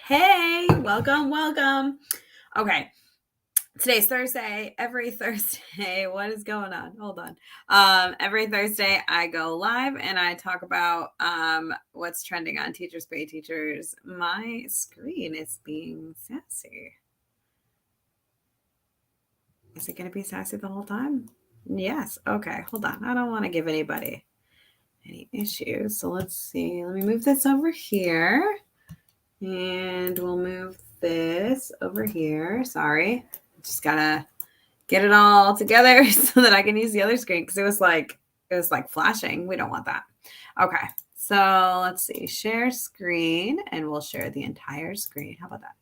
Hey, welcome. Okay, today's Thursday. Every Thursday, what is going on? Hold on. Every Thursday, I go live and I talk about what's trending on Teachers Pay Teachers. My screen is being sassy. Is it going to be sassy the whole time? Yes. Okay, hold on. I don't want to give anybody any issues. So let's see. Let me move this over here. And we'll move this over here. Sorry. Just gotta get it all together so that I can use the other screen because it was like flashing. We don't want that. Okay. So let's see. Share screen and we'll share the entire screen. How about that?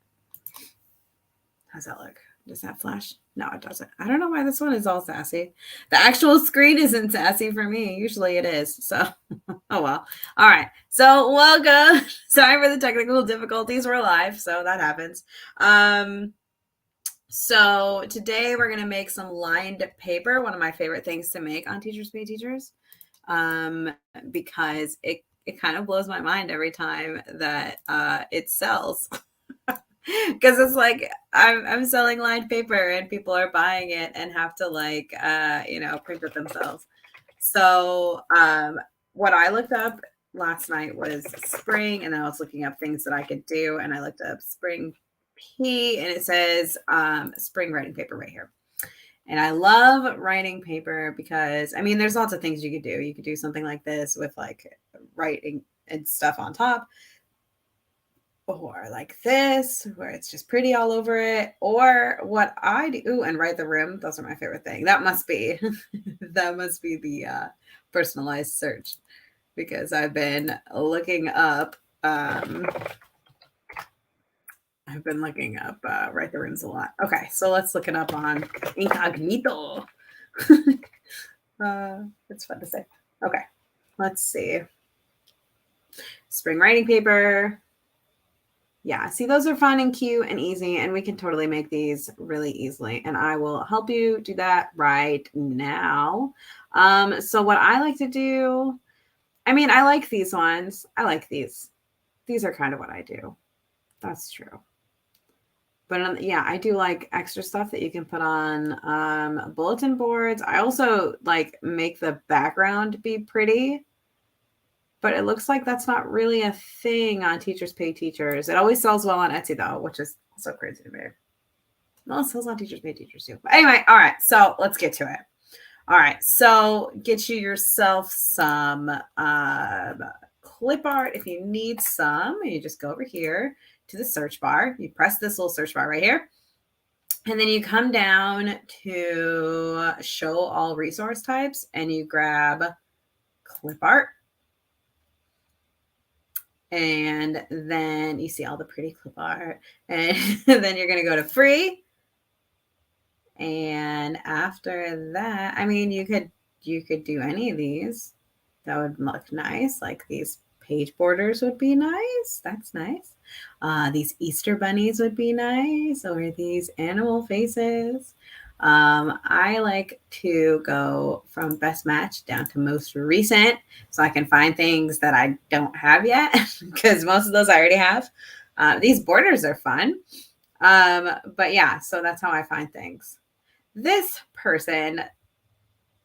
How's that look? Does that flash? No, it doesn't. I don't know why this one is all sassy. The actual screen isn't sassy for me. Usually it is. So, oh well. All right. So welcome. Sorry for the technical difficulties. We're live, so that happens. So today we're going to make some lined paper, one of my favorite things to make on Teachers Pay Teachers, because it kind of blows my mind every time that it sells. Because it's like I'm selling lined paper and people are buying it and have to print it themselves. So what I looked up last night was spring, and then I was looking up things that I could do, and I looked up spring P, and it says spring writing paper right here. And I love writing paper because, I mean, there's lots of things you could do. You could do something like this with like writing and stuff on top. Or like this, where it's just pretty all over it. Or what I do, and write the room. Those are my favorite thing. That must be, the personalized search, because I've been looking up, write the rooms a lot. Okay, so let's look it up on incognito. It's fun to say. Okay, let's see. Spring writing paper. Yeah, see, those are fun and cute and easy, and we can totally make these really easily, and I will help you do that right now. So what I like to do, I mean, I like these ones. I like these. These are kind of what I do. That's true. But yeah, I do like extra stuff that you can put on bulletin boards. I also like make the background be pretty. But it looks like that's not really a thing on Teachers Pay Teachers. It always sells well on Etsy, though, which is so crazy to me. Well, it sells on Teachers Pay Teachers, too. But anyway, all right. So let's get to it. All right. So get yourself some clip art if you need some. You just go over here to the search bar. You press this little search bar right here. And then you come down to show all resource types and you grab clip art. And then you see all the pretty clip art. And then you're going to go to free. And after that, I mean, you could do any of these. That would look nice. Like these page borders would be nice. That's nice. These Easter bunnies would be nice. Or these animal faces. I like to go from best match down to most recent so I can find things that I don't have yet because most of those I already have. These borders are fun. But yeah, so that's how I find things. This person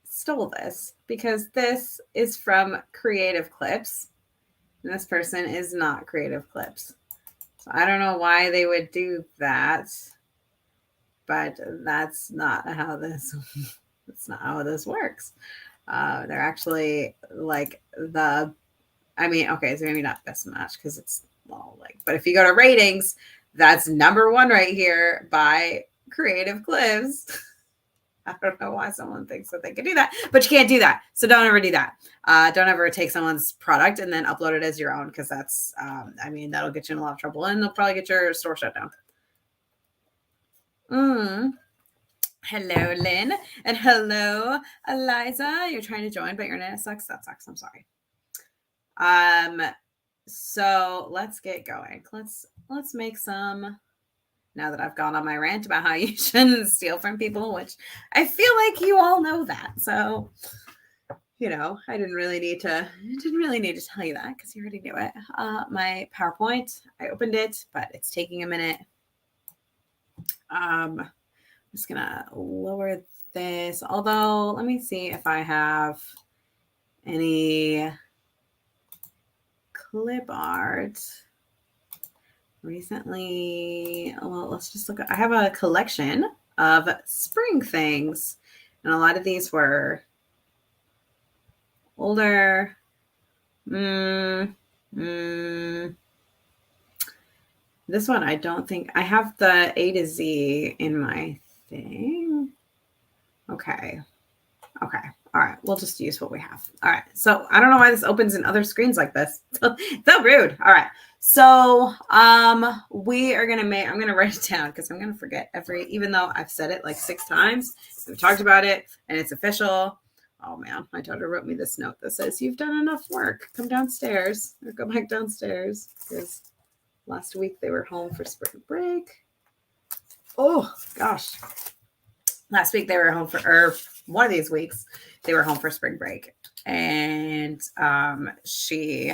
stole this because this is from Creative Clips. And this person is not Creative Clips. So I don't know why they would do that. But that's not how this works. They're actually like so maybe not best match because it's but if you go to ratings, that's number 1 right here by Creative Clips. I don't know why someone thinks that they can do that, but you can't do that. So don't ever do that. Don't ever take someone's product and then upload it as your own because that's, that'll get you in a lot of trouble and they'll probably get your store shut down. Hello, Lynn. And hello, Eliza. You're trying to join, but your internet sucks. That sucks. I'm sorry. So let's get going. Let's make some, now that I've gone on my rant about how you shouldn't steal from people, which I feel like you all know that. So I didn't really need to tell you that because you already knew it. My PowerPoint, I opened it, but it's taking a minute. I'm just gonna lower this. Although, let me see if I have any clip art recently. Well, let's just look. I have a collection of spring things, and a lot of these were older. This one, I don't think I have the A to Z in my thing. Okay. All right. We'll just use what we have. All right. So I don't know why this opens in other screens like this. So rude. All right. So we are gonna I'm gonna write it down because I'm gonna forget even though I've said it like 6 times. We've talked about it and it's official. Oh man, my daughter wrote me this note that says, "You've done enough work. Come downstairs or go back downstairs." Because last week they were home for spring break. Oh gosh. Last week they were home or one of these weeks they were home for spring break. And she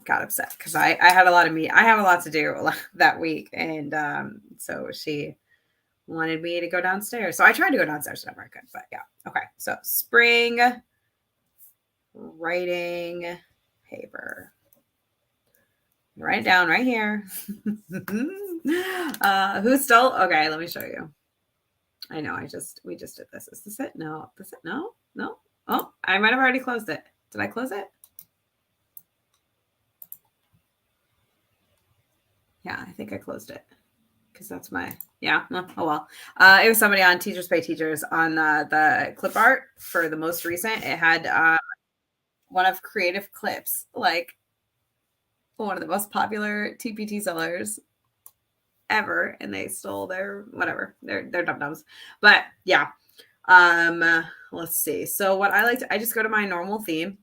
got upset because I had a lot I have a lot to do that week. And so she wanted me to go downstairs. So I tried to go downstairs whenever I could, but yeah. Okay. So spring writing paper. Write it down right here. Who's still? Okay, let me show you. I know. We just did this. Is this it? No. This it? No. Oh, I might have already closed it. Did I close it? Yeah, I think I closed it because that's yeah. Oh well. It was somebody on Teachers Pay Teachers on the clip art for the most recent. It had one of Creative Clips, like one of the most popular TpT sellers ever, and they stole their dum-dums. But yeah. Let's see. So what I just go to my normal theme.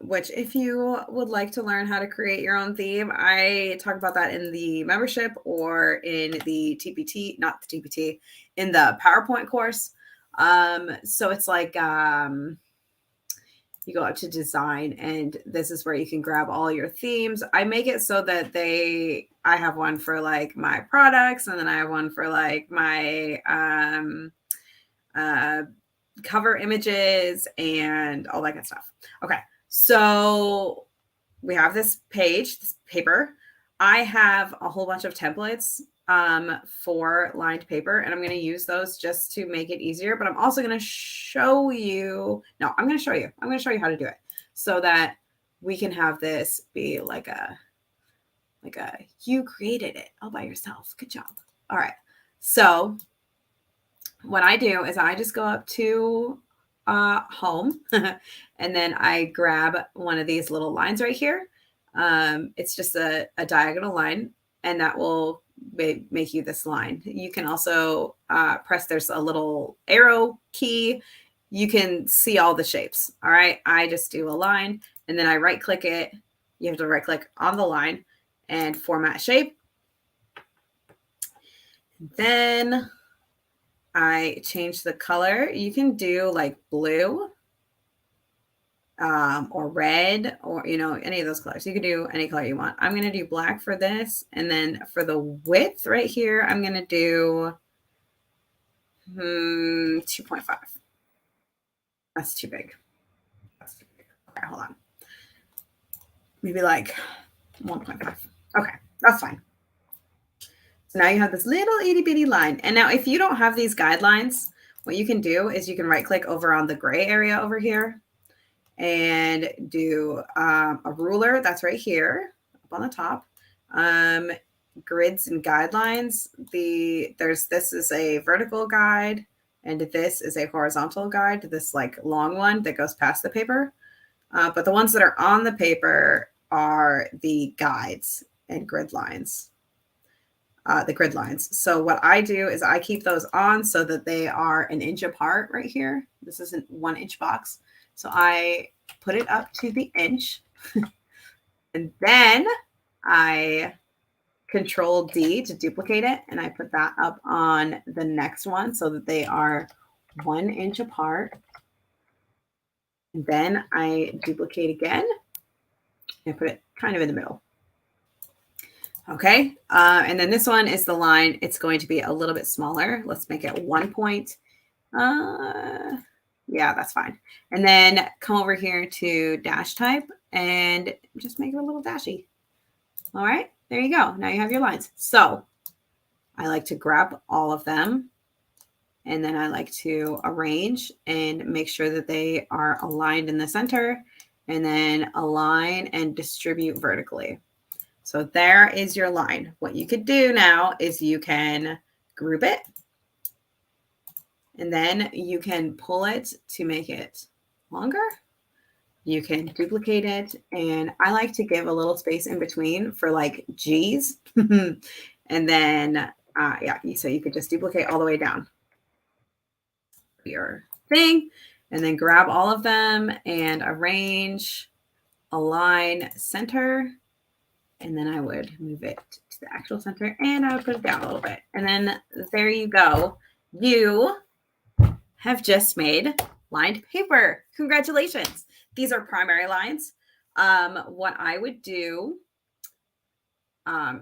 Which if you would like to learn how to create your own theme, I talk about that in the membership or in the TpT, not the TpT, in the PowerPoint course. So it's like you go up to design, and this is where you can grab all your themes. I make it so that I have one for like my products, and then I have one for like my cover images and all that good stuff. Okay, so we have this page, this paper. I have a whole bunch of templates for lined paper, and I'm going to use those just to make it easier. But I'm also going to show you. No, I'm going to show you. I'm going to show you how to do it so that we can have this be like a you created it all by yourself. Good job. All right. So what I do is I just go up to home and then I grab one of these little lines right here. It's just a diagonal line, and that will make you this line. You can also press, there's a little arrow key. You can see all the shapes. All right. I just do a line and then I right click it. You have to right click on the line and format shape. Then I change the color. You can do like blue or red or, any of those colors. You can do any color you want. I'm going to do black for this. And then for the width right here, I'm going to do 2.5. That's too big. Okay, hold on. Maybe like 1.5. Okay, that's fine. So now you have this little itty bitty line. And now if you don't have these guidelines, what you can do is you can right click over on the gray area over here and do a ruler. That's right here up on the top. Grids and guidelines. This is a vertical guide and this is a horizontal guide, this like long one that goes past the paper. But the ones that are on the paper are the guides and grid lines. The grid lines. So what I do is I keep those on so that they are an inch apart right here. This is a 1 inch box. So I put it up to the inch and then I Control D to duplicate it. And I put that up on the next one so that they are 1 inch apart. And then I duplicate again and put it kind of in the middle. Okay, and then this one is the line. It's going to be a little bit smaller. Let's make it 1 point. Yeah, that's fine. And then come over here to dash type and just make it a little dashy. All right, there you go. Now you have your lines. So I like to grab all of them, and then I like to arrange and make sure that they are aligned in the center, and then align and distribute vertically. So there is your line. What you could do now is you can group it, and then you can pull it to make it longer. You can duplicate it, and I like to give a little space in between for like G's. And then, yeah, so you could just duplicate all the way down your thing, and then grab all of them and arrange, align, center, and then I would move it to the actual center, and I would put it down a little bit. And then there you go. You have just made lined paper. Congratulations. These are primary lines. What I would do, I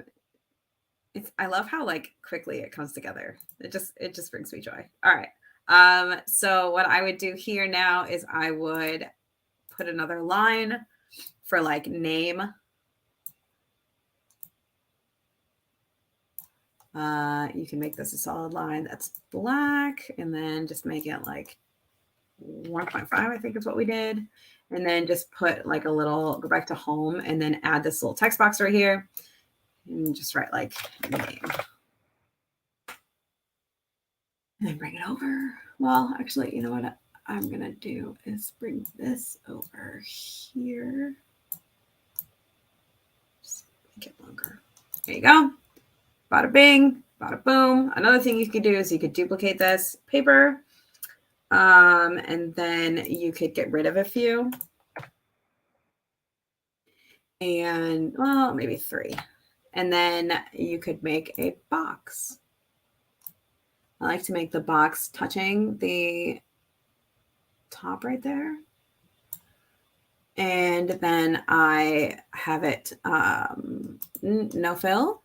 love how like quickly it comes together. It just brings me joy. All right. So what I would do here now is I would put another line for like name. You can make this a solid line that's black, and then just make it like 1.5, I think is what we did. And then just put like a little, go back to home, and then add this little text box right here, and just write like name. And then bring it over. Well, actually, you know what I'm going to do is bring this over here. Just make it longer. There you go. Bada bing, bada boom. Another thing you could do is you could duplicate this paper, and then you could get rid of a few. And, well, maybe 3. And then you could make a box. I like to make the box touching the top right there. And then I have it no fill,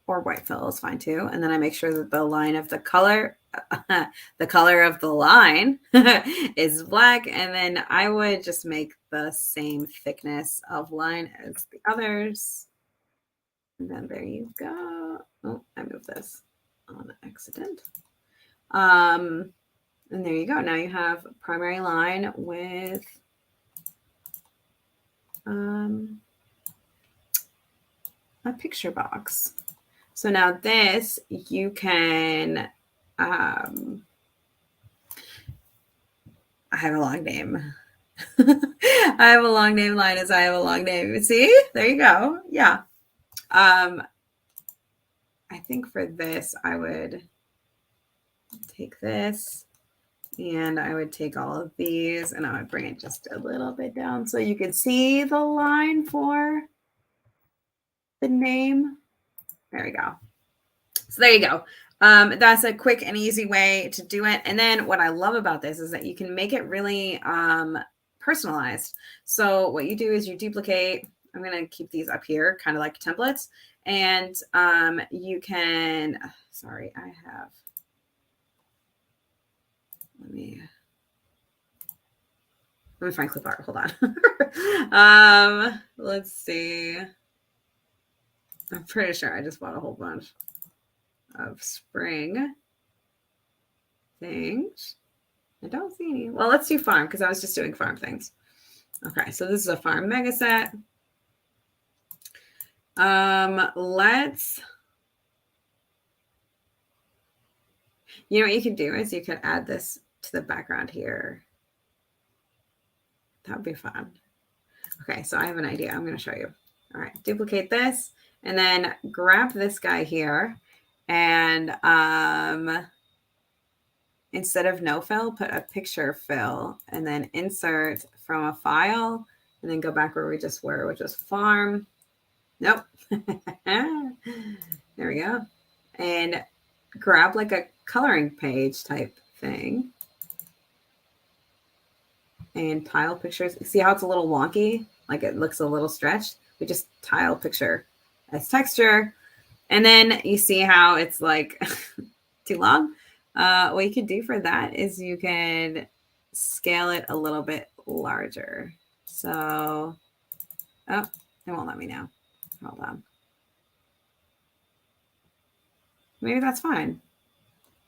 or white fill is fine too. And then I make sure that the line of the color, the color of the line is black. And then I would just make the same thickness of line as the others. And then there you go. Oh, I moved this on accident. And there you go. Now you have primary line with a picture box. So now this, you can, I have a long name. I have a long name line as I have a long name. See, there you go. Yeah. I think for this, I would take this, and I would take all of these, and I would bring it just a little bit down so you can see the line for the name. There we go. So there you go. That's a quick and easy way to do it. And then what I love about this is that you can make it really personalized. So what you do is you duplicate. I'm going to keep these up here, kind of like templates. And you can, sorry, I have, let me find clip art. Hold on. Let's see. I'm pretty sure I just bought a whole bunch of spring things. I don't see any. Well, let's do farm, because I was just doing farm things. Okay, so this is a farm mega set. Let's, you know what you can do is you could add this to the background here. That would be fun. Okay, so I have an idea. I'm going to show you. All right, duplicate this, and then grab this guy here, and instead of no fill, put a picture fill, and then insert from a file, and then go back where we just were, which was farm. Nope. There we go. And grab like a coloring page type thing. and tile pictures. See how it's a little wonky? Like it looks a little stretched. We just tile picture as texture. And then you see how it's like too long. What you could do for that is you can scale it a little bit larger. So, oh, it won't let me now. Hold on. Maybe that's fine.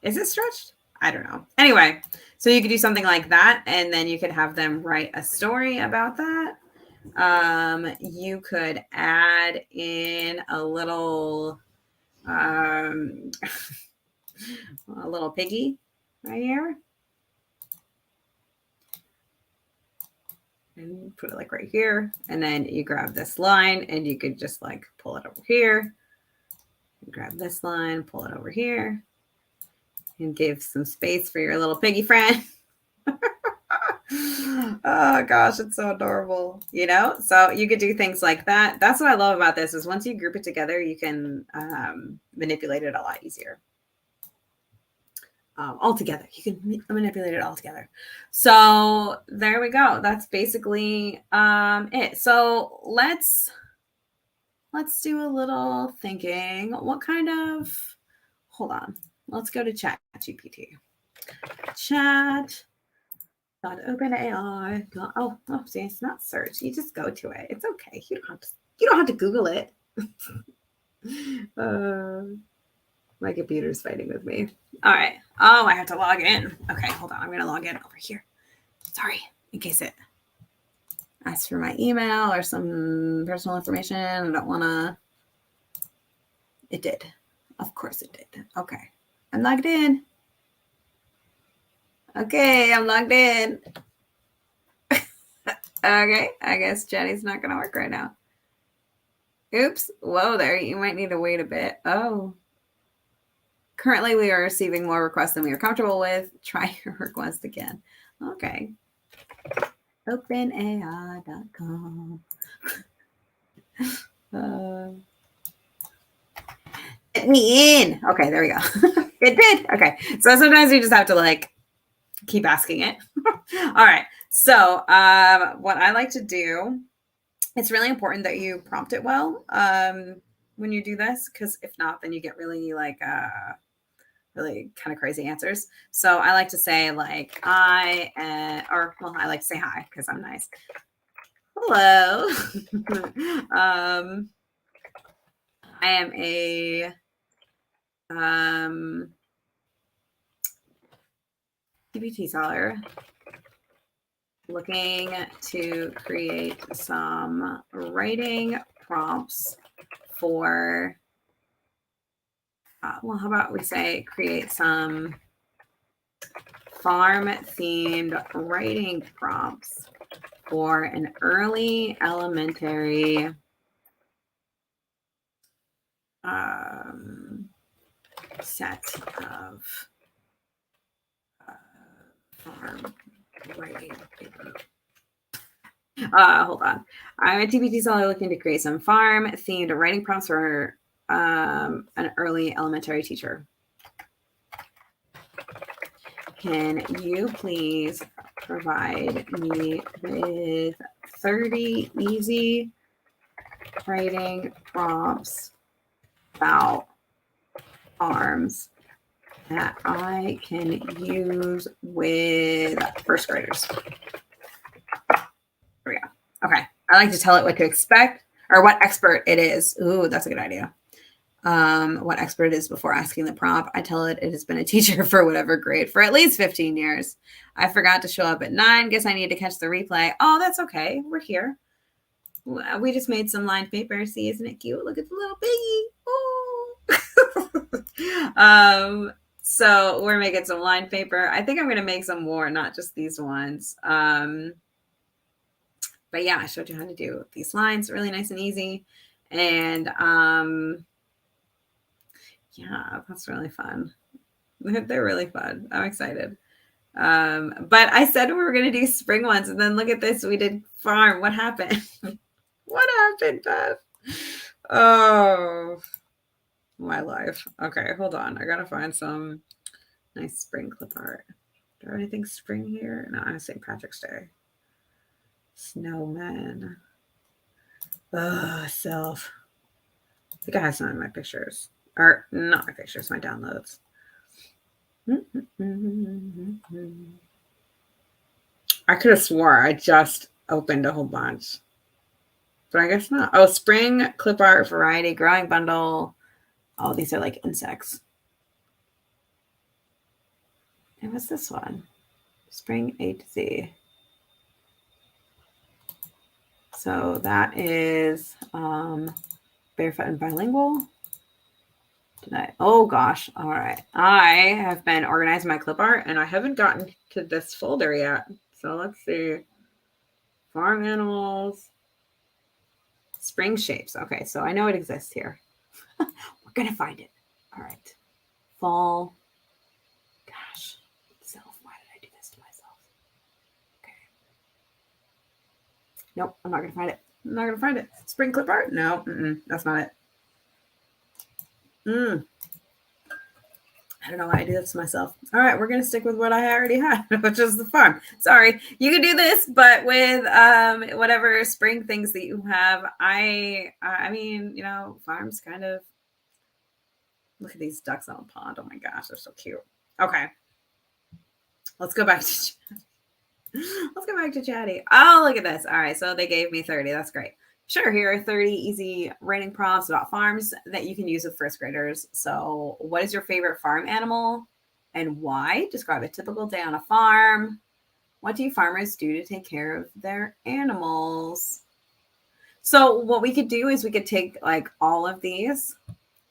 Is it stretched? I don't know. Anyway, so you could do something like that, and then you could have them write a story about that. You could add in a little a little piggy right here. And put it like right here. And then you grab this line and you could just like pull it over here. Grab this line, pull it over here. And give some space for your little piggy friend. Oh gosh, it's so adorable, you know? So you could do things like that. That's what I love about this is once you group it together, you can manipulate it a lot easier. All together. You can manipulate it all together. So there we go. That's basically it. So let's do a little thinking. What kind of, hold on. Let's go to ChatGPT. Chat.openai. Oh, see, it's not search. You just go to it. It's okay. You don't have to Google it. My computer's fighting with me. All right. Oh, I have to log in. Okay, hold on. I'm going to log in over here. Sorry, in case it asks for my email or some personal information. I don't want to. It did. Of course it did. Okay. I'm logged in. Okay, I'm logged in. Okay, I guess Jenny's not going to work right now. Oops. Whoa there. You might need to wait a bit. Oh. Currently, we are receiving more requests than we are comfortable with. Try your request again. Okay. OpenAI.com. Get me in. Okay, there we go. It did. Okay. So sometimes you just have to like keep asking it. All right. So what I like to do, it's really important that you prompt it well when you do this, because if not, then you get really like really kind of crazy answers. So I like to say like I like to say hi because I'm nice. Hello. I am a TpT seller looking to create some writing prompts for well, how about we say create some farm-themed writing prompts for an early elementary set of farm writing paper. Hold on. I'm a TpT seller looking to create some farm-themed writing prompts for an early elementary teacher. Can you please provide me with 30 easy writing prompts about farms that I can use with first graders? There we go. Okay. I like to tell it what to expect or what expert it is. Ooh, that's a good idea. What expert it is before asking the prompt. I tell it has been a teacher for whatever grade for at least 15 years. I forgot to show up at 9. Guess I need to catch the replay. Oh, that's okay. We're here. We just made some lined paper. See, isn't it cute? Look at the little piggy. Oh. So we're making some lined paper. I think I'm going to make some more, not just these ones. But yeah, I showed you how to do these lines. Really nice and easy. And yeah, that's really fun. They're really fun. I'm excited. But I said we were going to do spring ones, and then look at this. We did farm. What happened? What happened, Beth? Oh, my life. Okay, hold on. I got to find some nice spring clip art. Do I have anything spring here? No, I'm St. Patrick's Day. Snowman. Ugh, self. I think I have some in my pictures. Or not my pictures, my downloads. I could have swore I just opened a whole bunch. But I guess not. Oh, spring clip art variety growing bundle. Oh, these are like insects. And what's this one? Spring A to Z. So that is barefoot and bilingual. Oh gosh. All right. I have been organizing my clip art and I haven't gotten to this folder yet. So let's see. Farm animals. Spring shapes. Okay, so I know it exists here. We're gonna find it. All right. Fall. Gosh. Self. Why did I do this to myself? Okay. Nope, I'm not gonna find it. I'm not gonna find it. Spring clip art? No, that's not it. I don't know why I do this to myself. All right, we're going to stick with what I already had, which is the farm. Sorry, you can do this, but with whatever spring things that you have. I mean, you know, farms kind of. Look at these ducks on a pond. Oh my gosh, they're so cute. Okay, let's go back to. Let's go back to Chatty. Oh, look at this. All right, so they gave me 30. That's great. Sure, here are 30 easy writing prompts about farms that you can use with first graders. So, what is your favorite farm animal and why? Describe a typical day on a farm. What do farmers do to take care of their animals? So, what we could do is we could take like all of these.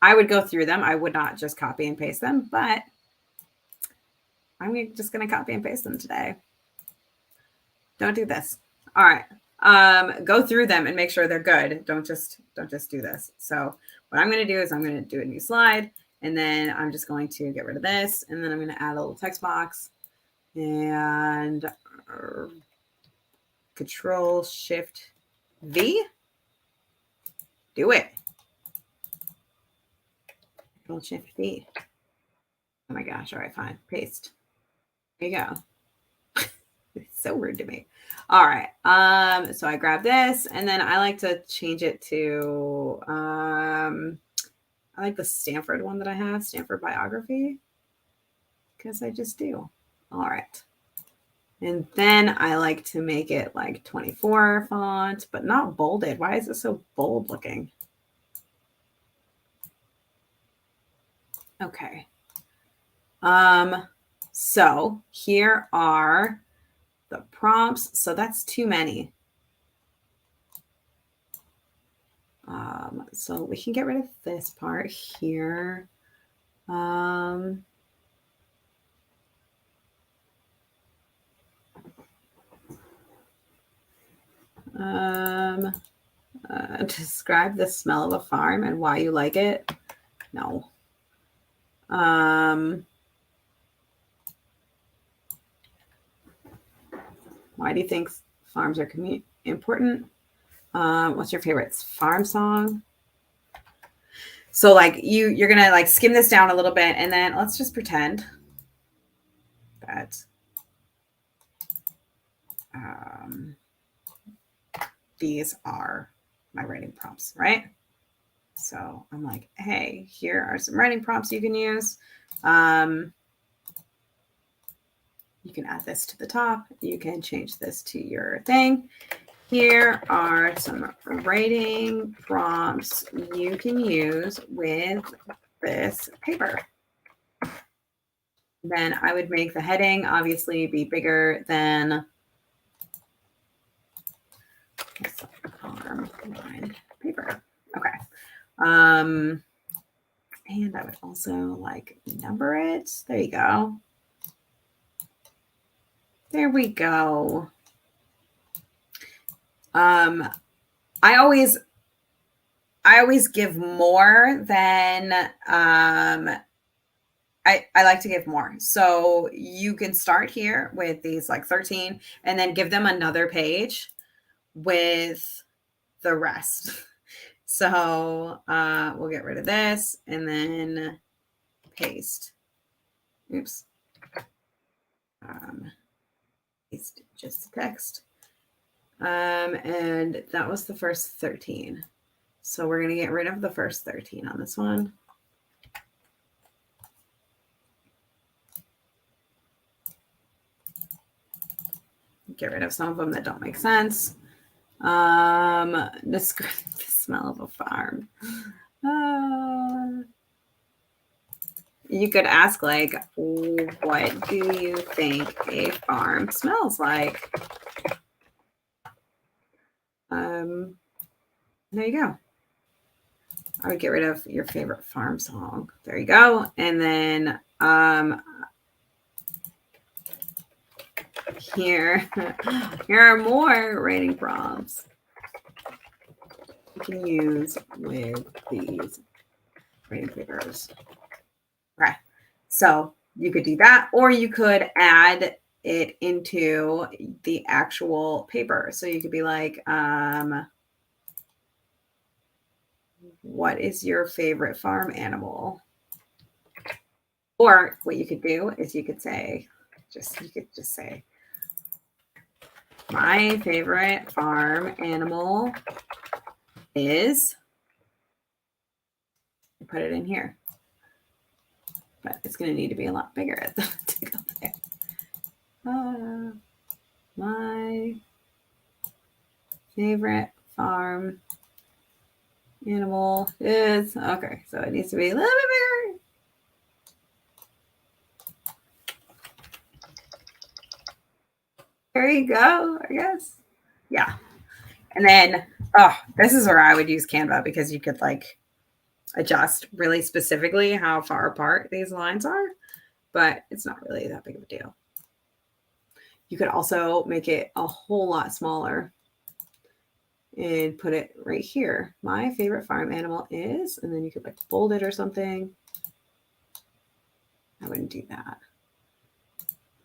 I would go through them. I would not just copy and paste them, but I'm just going to copy and paste them today. Don't do this. All right. Go through them and make sure they're good. Don't just do this. So what I'm going to do is I'm going to do a new slide and then I'm just going to get rid of this. And then I'm going to add a little text box and Control Shift V. Do it. Control Shift V. Oh my gosh. All right, fine. Paste. There you go. It's so rude to me. All right. So I grab this and then I like to change it to I like the Stanford one that I have, Stanford biography. Because I just do. All right. And then I like to make it like 24 font, but not bolded. Why is it so bold looking? Okay. So here are the prompts. So that's too many. So we can get rid of this part here. Describe the smell of a farm and why you like it. No. Why do you think farms are important? What's your favorite farm song? So like you're gonna like skim this down a little bit and then let's just pretend that these are my writing prompts, right? So I'm like, hey, here are some writing prompts you can use. You can add this to the top. You can change this to your thing. Here are some writing prompts you can use with this paper. Then I would make the heading obviously be bigger than farm line paper. Okay. And I would also like number it. There you go. There we go. I always give more than I like to give more. So you can start here with these like 13 and then give them another page with the rest. So we'll get rid of this and then paste. Oops. Paste just the text. And that was the first 13. So we're going to get rid of the first 13 on this one. Get rid of some of them that don't make sense. Describe the smell of a farm. You could ask, like, what do you think a farm smells like? There you go. I would get rid of your favorite farm song. There you go. And then here are more writing prompts you can use with these writing papers. Okay. So you could do that, or you could add it into the actual paper. So you could be like, what is your favorite farm animal? Or what you could do is you could just say, my favorite farm animal is, put it in here. But it's going to need to be a lot bigger to go there. My favorite farm animal is, okay, so it needs to be a little bit bigger. There you go, I guess. Yeah. And then, this is where I would use Canva, because you could like adjust really specifically how far apart these lines are, but it's not really that big of a deal. You could also make it a whole lot smaller and put it right here. My favorite farm animal is, and then you could like bold it or something. I wouldn't do that.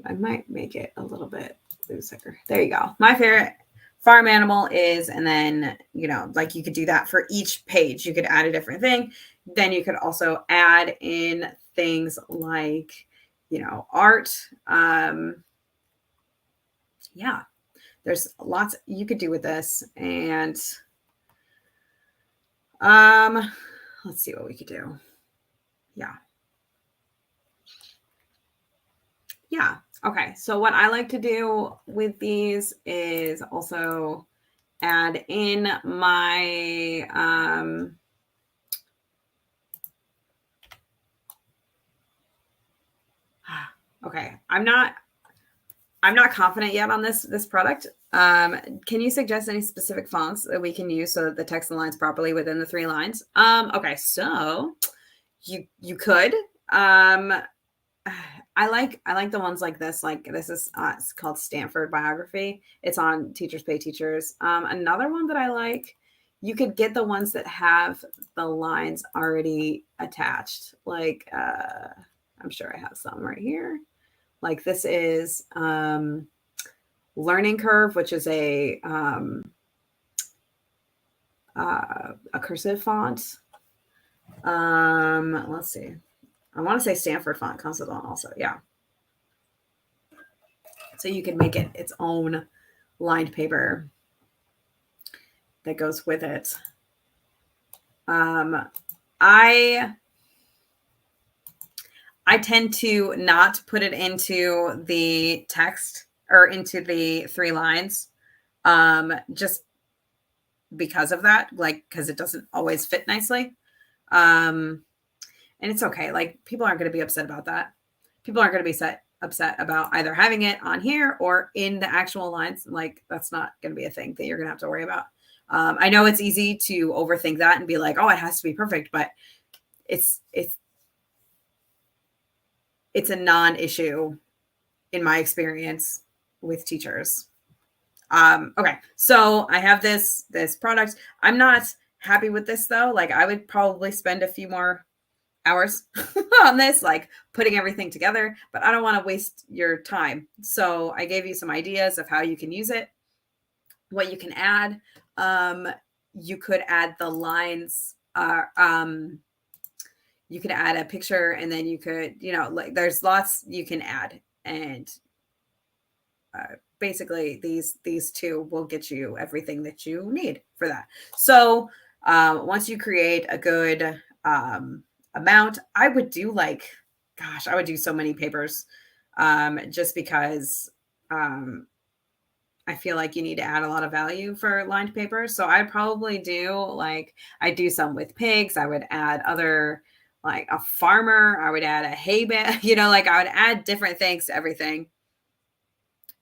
I might make it a little bit looser. There you go. My favorite farm animal is, and then, you know, like you could do that for each page. You could add a different thing. Then you could also add in things like, you know, art. Yeah, there's lots you could do with this. And let's see what we could do. Yeah. Yeah. Okay. So what I like to do with these is also add in my okay. I'm not confident yet on this product. Can you suggest any specific fonts that we can use so that the text aligns properly within the 3 lines? Okay, so you could. I like the ones like this. Like this is it's called Stanford Biography. It's on Teachers Pay Teachers. Another one that I like, you could get the ones that have the lines already attached. Like I'm sure I have some right here. Like this is Learning Curve, which is a cursive font. Let's see. I want to say Stanford font comes with one also. Yeah. So you can make it its own lined paper that goes with it. I tend to not put it into the text or into the 3 lines, just because of that, like, because it doesn't always fit nicely. And it's okay. Like, people aren't going to be upset about that. People aren't going to be upset about either having it on here or in the actual lines. Like, that's not going to be a thing that you're going to have to worry about. I know it's easy to overthink that and be like, oh, it has to be perfect, but it's a non-issue in my experience with teachers. Okay, so I have this product. I'm not happy with this though. Like, I would probably spend a few more hours on this, like putting everything together, but I don't want to waste your time. So I gave you some ideas of how you can use it, what you can add. You could add the lines, you could add a picture, and then you could, you know, like there's lots you can add. And basically these two will get you everything that you need for that. So once you create a good amount, I would do like, gosh, I would do so many papers just because I feel like you need to add a lot of value for lined paper. So I'd probably do like, I do some with pigs. I would add other, like a farmer. I would add a hay bale, like I would add different things to everything.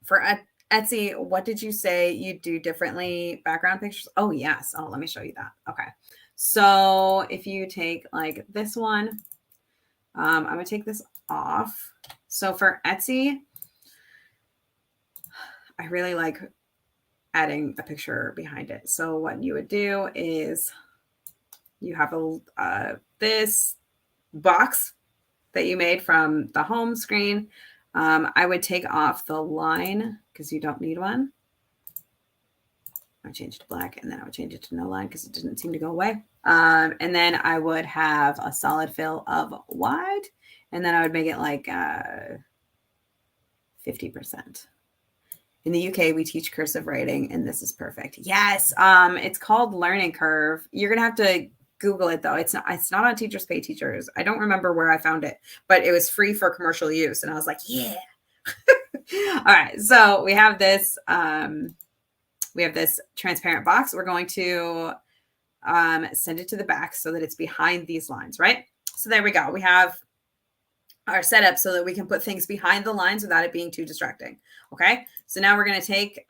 For Etsy, what did you say you do differently? Background pictures? Oh, yes. Oh, let me show you that. Okay. So if you take like this one, I'm going to take this off. So for Etsy, I really like adding a picture behind it. So what you would do is you have this box that you made from the home screen. I would take off the line because you don't need one. I would change it to black, and then I would change it to no line because it didn't seem to go away. And then I would have a solid fill of white, and then I would make it like 50%. In the UK, we teach cursive writing, and this is perfect. Yes, it's called Learning Curve. You're gonna have to Google it though. It's not on Teachers Pay Teachers. I don't remember where I found it, but it was free for commercial use, and I was like, yeah. All right, so we have this transparent box. We're going to send it to the back so that it's behind these lines, right? So there we go. We have our setup so that we can put things behind the lines without it being too distracting. Okay. So now we're going to take,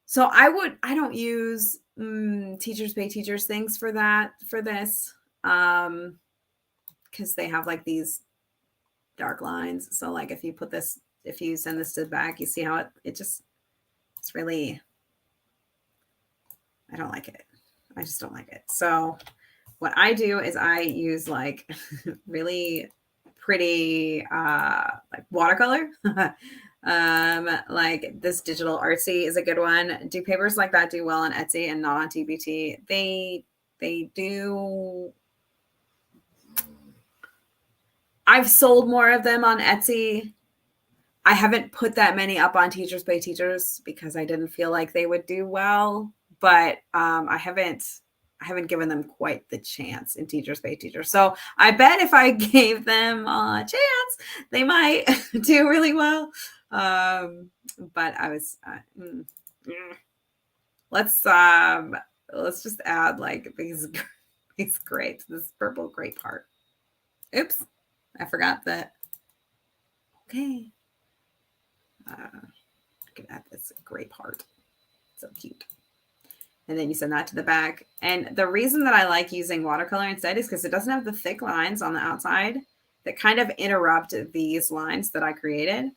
so I don't use Teachers Pay Teachers things for this, because they have like these dark lines. So like if you send this to the back, you see how it's really, I don't like it. I just don't like it. So what I do is I use like really pretty like watercolor. Like this digital artsy is a good one. Do papers like that do well on Etsy and not on TpT? They do. I've sold more of them on Etsy. I haven't put that many up on Teachers Pay Teachers because I didn't feel like they would do well, but I haven't given them quite the chance in Teachers Pay Teachers. So I bet if I gave them a chance, they might do really well. But I was, let's just add like these grapes, this purple grape heart. Oops, I forgot that. Okay. I could add this grape heart. So cute. And then you send that to the back. And the reason that I like using watercolor instead is because it doesn't have the thick lines on the outside that kind of interrupt these lines that I created.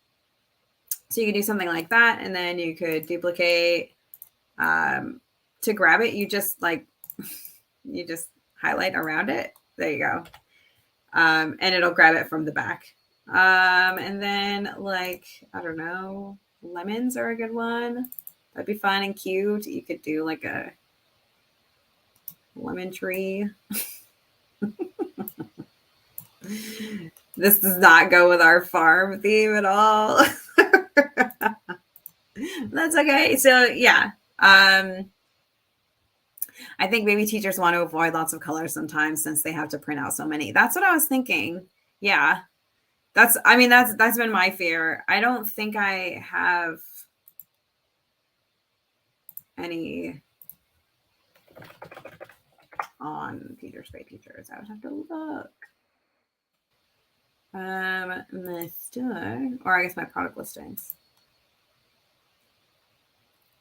So you could do something like that. And then you could duplicate. To grab it, you just highlight around it. There you go. And it'll grab it from the back. And then like, I don't know, lemons are a good one. That'd be fun and cute. You could do like a lemon tree. This does not go with our farm theme at all. That's okay. So yeah. I think maybe teachers want to avoid lots of colors sometimes since they have to print out so many. That's what I was thinking. Yeah. That's been my fear. I don't think I have any on Teachers Pay Teachers. I would have to look. My store, or I guess my product listings.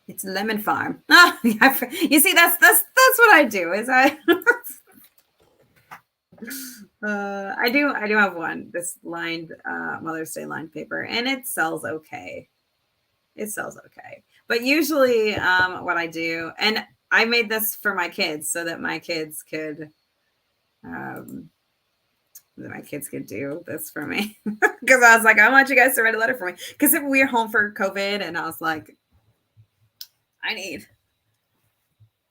It's Lemon Farm. Ah, you see, that's what I do. Is I I do have one, this lined Mother's Day lined paper, and it sells okay. But usually what I do, and I made this for my kids so that my kids could do this for me. Because I was like, I want you guys to write a letter for me. Because we were home for COVID, and I was like, I need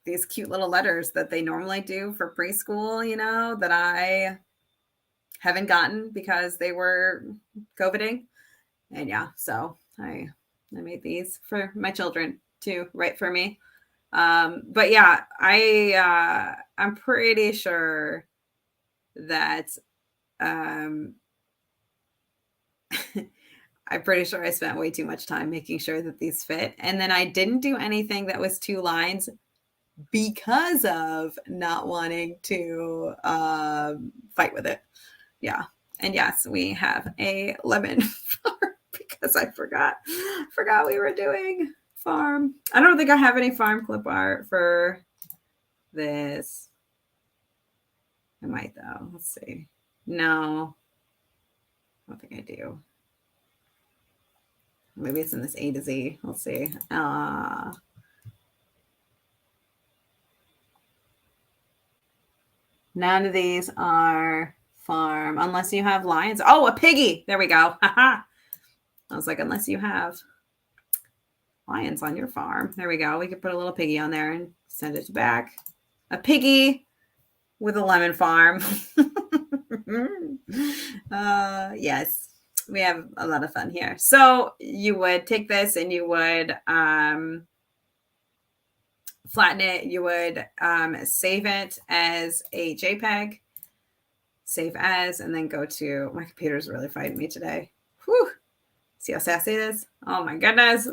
these cute little letters that they normally do for preschool, that I haven't gotten because they were COVIDing. And yeah, so I made these for my children to write for me. But yeah, I'm pretty sure that I'm pretty sure I spent way too much time making sure that these fit. And then I didn't do anything that was 2 lines because of not wanting to fight with it. Yeah. And yes, we have a lemon farm because I forgot we were doing farm. I don't think I have any farm clip art for this. I might though. Let's see. No, I don't think I do. Maybe it's in this A to Z. Let's see. None of these are farm unless you have lions. Oh, a piggy. There we go. I was like, unless you have lions on your farm. There we go. We could put a little piggy on there and send it back. A piggy with a lemon farm. Yes, we have a lot of fun here. So you would take this and you would flatten it. You would save it as a JPEG, save as, and then go to, my computer's really fighting me today. Whew. See how sassy it is? Oh my goodness.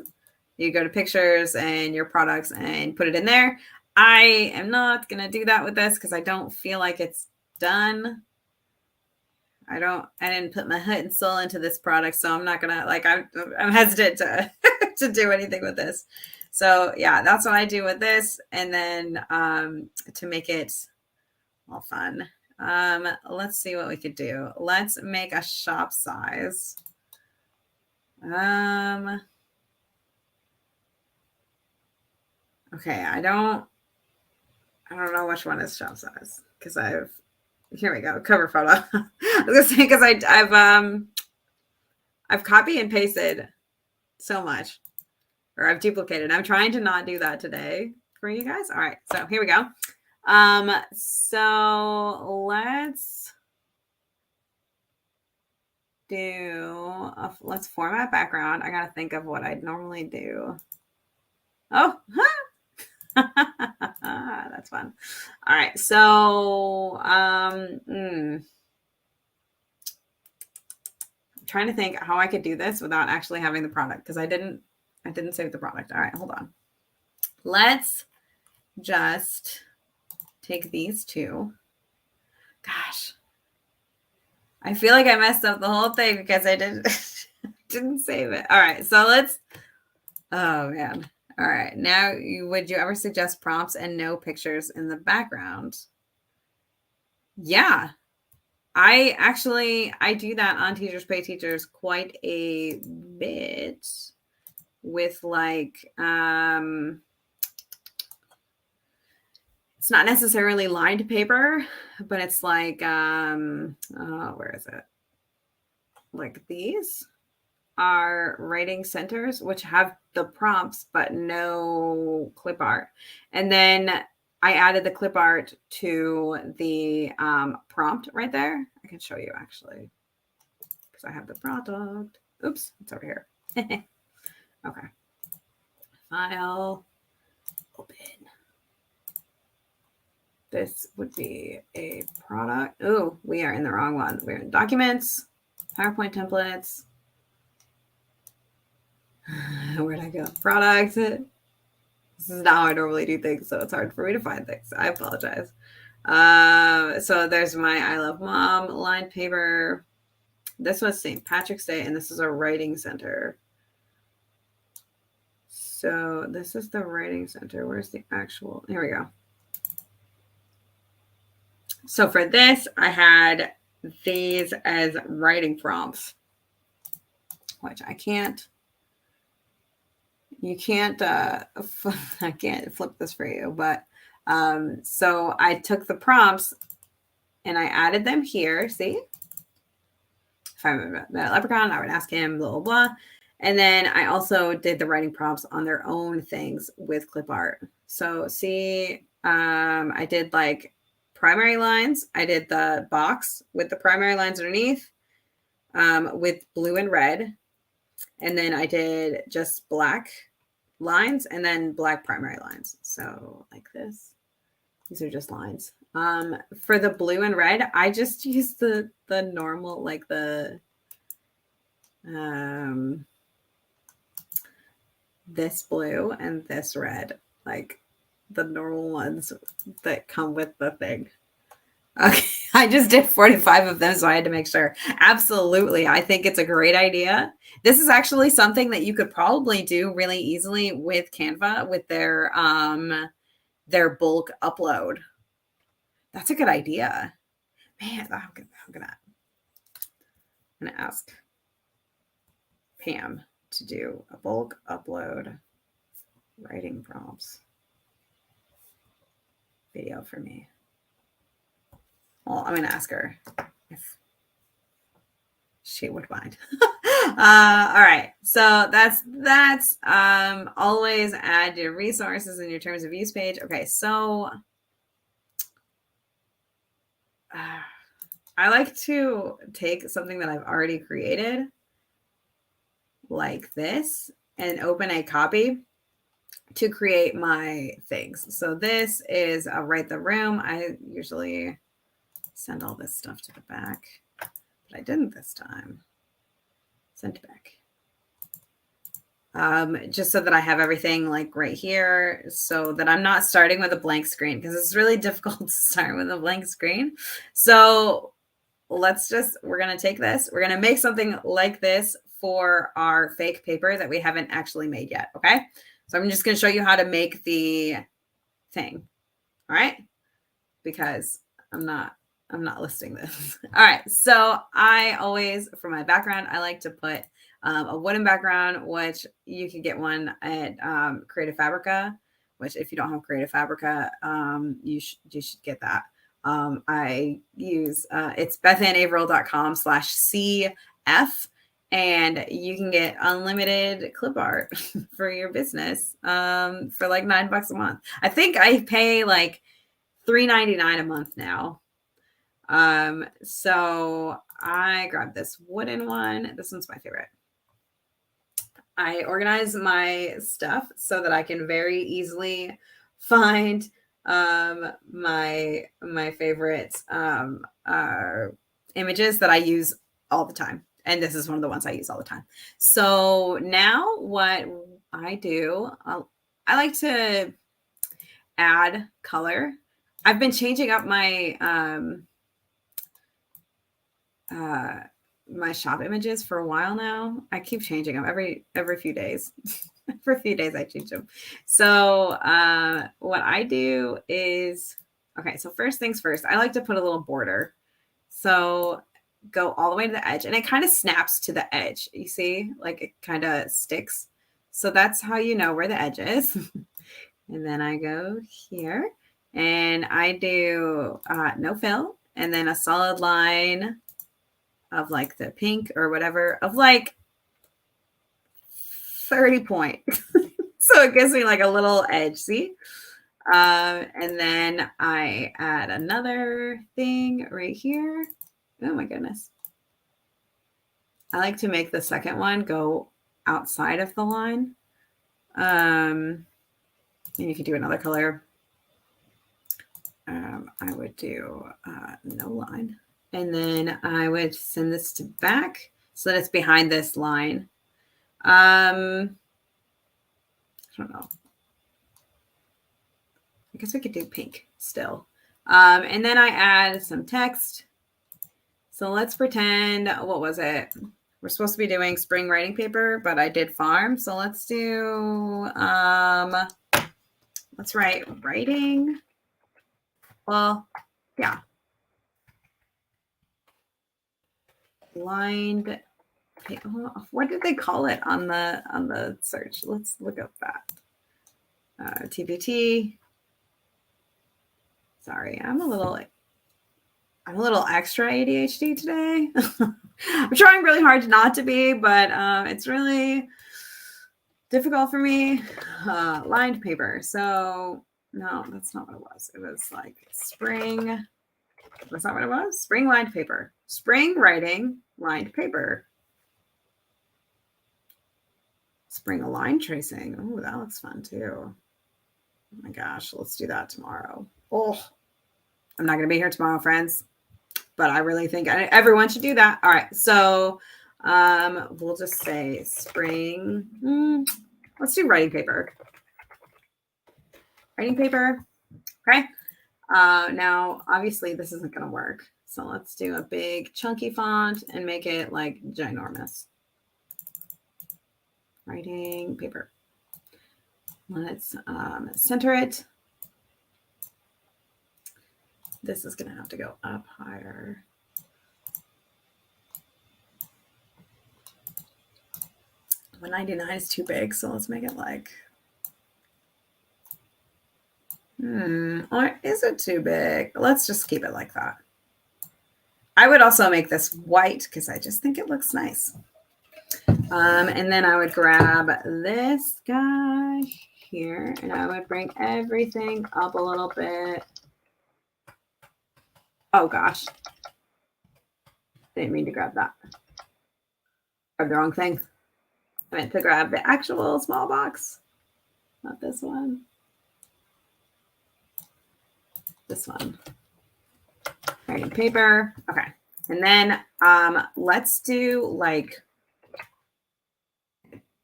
You go to pictures and your products and put it in there. I am not going to do that with this because I don't feel like it's done. I didn't put my heart and soul into this product, so I'm not going to, like, I'm hesitant to, to do anything with this. So yeah, that's what I do with this. And then to make it all fun, let's see what we could do. Let's make a shop size. Okay, I don't know which one is shop size because here we go, cover photo. I was gonna say because I've copied and pasted so much, or I've duplicated. I'm trying to not do that today for you guys. All right, so here we go. So let's do let's format background. I gotta think of what I'd normally do. Oh, that's fun. All right, so I'm trying to think how I could do this without actually having the product because I didn't save the product. All right, hold on. Let's just take these two. Gosh, I feel like I messed up the whole thing because I didn't save it. All right, so let's. Oh man. All right. Now, would you ever suggest prompts and no pictures in the background? Yeah. I do that on Teachers Pay Teachers quite a bit with like, it's not necessarily lined paper, but it's like, where is it? Like these are writing centers, which have the prompts, but no clip art. And then I added the clip art to the prompt right there. I can show you actually, because I have the product. Oops, it's over here. Okay. File, open. This would be a product. Oh, we are in the wrong one. We're in documents, PowerPoint templates. Where'd I go? Product. This is not how I normally do things, so it's hard for me to find things. I apologize. So there's my I Love Mom lined paper. This was St. Patrick's Day, and this is a writing center. So this is the writing center. Where's the actual? Here we go. So for this, I had these as writing prompts, which I can't. You can't, I can't flip this for you, but so I took the prompts and I added them here. See, if I met a leprechaun, I would ask him, blah, blah, blah. And then I also did the writing prompts on their own things with clip art. So see, I did like primary lines. I did the box with the primary lines underneath with blue and red. And then I did just black lines and then black primary lines. So like this. These are just lines. For the blue and red, I just use the normal, like the this blue and this red, like the normal ones that come with the thing. Okay, I just did 45 of them, so I had to make sure. Absolutely. I think it's a great idea. This is actually something that you could probably do really easily with Canva with their bulk upload. That's a good idea. Man, I'm gonna ask Pam to do a bulk upload writing prompts video for me. Well, I'm gonna ask her if she would mind. All right, so that's always add your resources in your terms of use page. Okay, so I like to take something that I've already created like this and open a copy to create my things. So this is Write the Room. I usually send all this stuff to the back, but I didn't this time. Send to back. Just so that I have everything like right here so that I'm not starting with a blank screen because it's really difficult to start with a blank screen. So we're going to take this. We're going to make something like this for our fake paper that we haven't actually made yet. Okay. So I'm just going to show you how to make the thing. All right. Because I'm not listing this. All right. So I always, for my background, I like to put a wooden background, which you can get one at Creative Fabrica, which if you don't have Creative Fabrica, you should get that. I use it's bethanaverill.com/CF, and you can get unlimited clip art for your business for like $9 a month. I think I pay like $3.99 a month now. So I grabbed this wooden one. This one's my favorite. I organize my stuff so that I can very easily find my favorite images that I use all the time. And this is one of the ones I use all the time. So now what I do, I like to add color. I've been changing up my my shop images for a while now. I keep changing them every few days. For a few days I change them. So what I do is, okay, so first things first, I like to put a little border. So go all the way to the edge and it kind of snaps to the edge. You see, like it kind of sticks. So that's how you know where the edge is. And then I go here and I do no fill and then a solid line of like the pink or whatever of like 30 point. So it gives me like a little edge, see? And then I add another thing right here. Oh my goodness. I like to make the second one go outside of the line. And you can do another color. I would do no line. And then I would send this to back so that it's behind this line. I don't know. I guess we could do pink still. And then I add some text. So let's pretend, what was it? We're supposed to be doing spring writing paper, but I did farm. So let's do, let's write writing. Well, yeah. Lined, what did they call it on the search? Let's look up that. TpT. Sorry, I'm a little extra ADHD today. I'm trying really hard not to be, but it's really difficult for me. Lined paper. So no, that's not what it was. It was like spring. That's not what it was. Spring lined paper. Spring writing lined paper. Spring line tracing. Oh, that looks fun too. Oh my gosh, let's do that tomorrow. Oh, I'm not going to be here tomorrow, friends, but I really think everyone should do that. All right, so we'll just say spring. Let's do writing paper. Writing paper. Okay. Now, obviously, this isn't going to work. So let's do a big chunky font and make it like ginormous. Writing paper. Let's center it. This is going to have to go up higher. But 99 is too big, so let's make it like, or is it too big? Let's just keep it like that. I would also make this white because I just think it looks nice. And then I would grab this guy here and I would bring everything up a little bit. Oh gosh. Didn't mean to grab that. Grabbed the wrong thing. I meant to grab the actual small box, not this one. This one. Writing paper. Okay. And then let's do like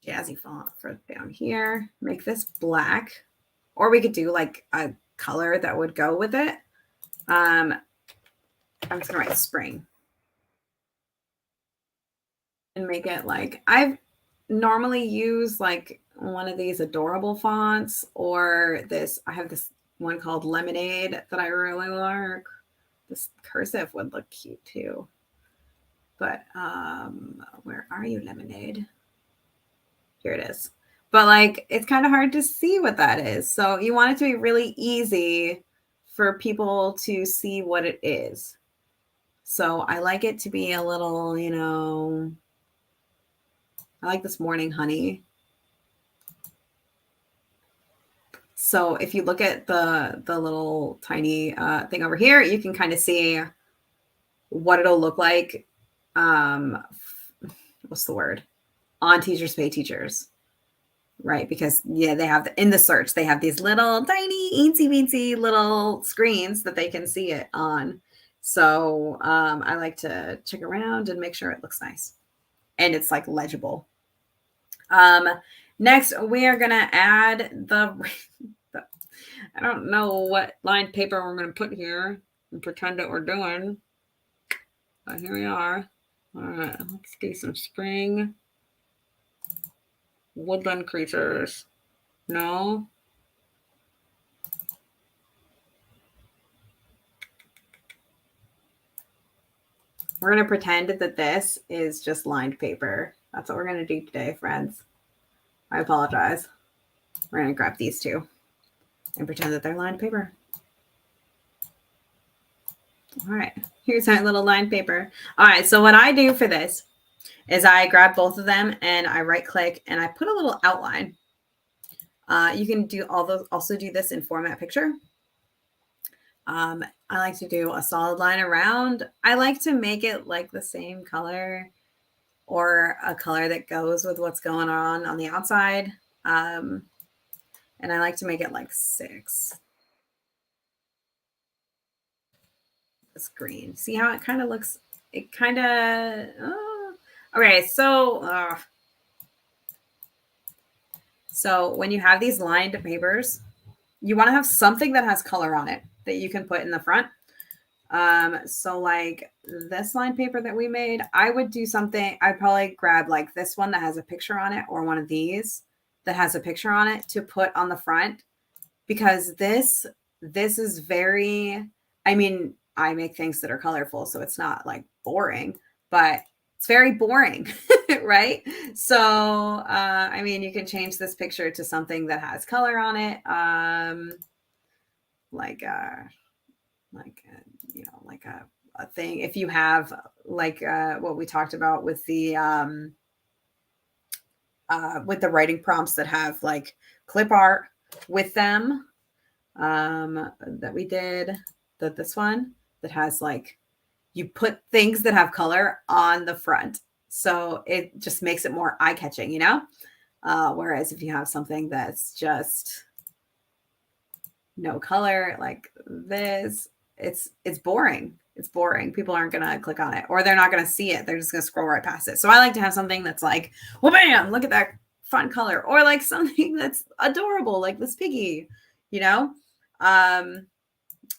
jazzy font for down here. Make this black. Or we could do like a color that would go with it. I'm just gonna write spring. And make it like, I've normally use like one of these adorable fonts or this, I have this one called Lemonade that I really like. This cursive would look cute too. But where are you, Lemonade? Here it is. But like, it's kind of hard to see what that is. So you want it to be really easy for people to see what it is. So I like it to be a little, you know, I like this Morning Honey. So if you look at the little tiny thing over here, you can kind of see what it'll look like. What's the word? On Teachers Pay Teachers, right? Because yeah, they have in the search, they have these little tiny eensy weensy little screens that they can see it on. So I like to check around and make sure it looks nice and it's like legible. Next, we are gonna add the I don't know what lined paper we're gonna put here and pretend that we're doing, but here we are. All right, let's do some spring woodland creatures. No. We're gonna pretend that this is just lined paper. That's what we're gonna do today, friends. I apologize. We're gonna grab these two and pretend that they're lined paper. All right, here's our little lined paper. All right, so what I do for this is I grab both of them and I right click and I put a little outline. You can do also do this in format picture. I like to do a solid line around. I like to make it like the same color or a color that goes with what's going on the outside. And I like to make it like 6. This green. See how it kind of looks? It kind of, okay. So when you have these lined papers, you want to have something that has color on it that you can put in the front. So like this lined paper that we made, I would do something. I'd probably grab like this one that has a picture on it or one of these that has a picture on it to put on the front, because this is very, I mean, I make things that are colorful, so it's not like boring, but it's very boring, right? So, I mean, you can change this picture to something that has color on it. You know, like a thing. If you have like what we talked about with the writing prompts that have like clip art with them, that we did, this one that has like, you put things that have color on the front. So it just makes it more eye-catching, you know? Whereas if you have something that's just no color like this, it's boring. It's boring. People aren't going to click on it, or they're not going to see it. They're just going to scroll right past it. So I like to have something that's like, well, bam, look at that fun color, or like something that's adorable, like this piggy, you know?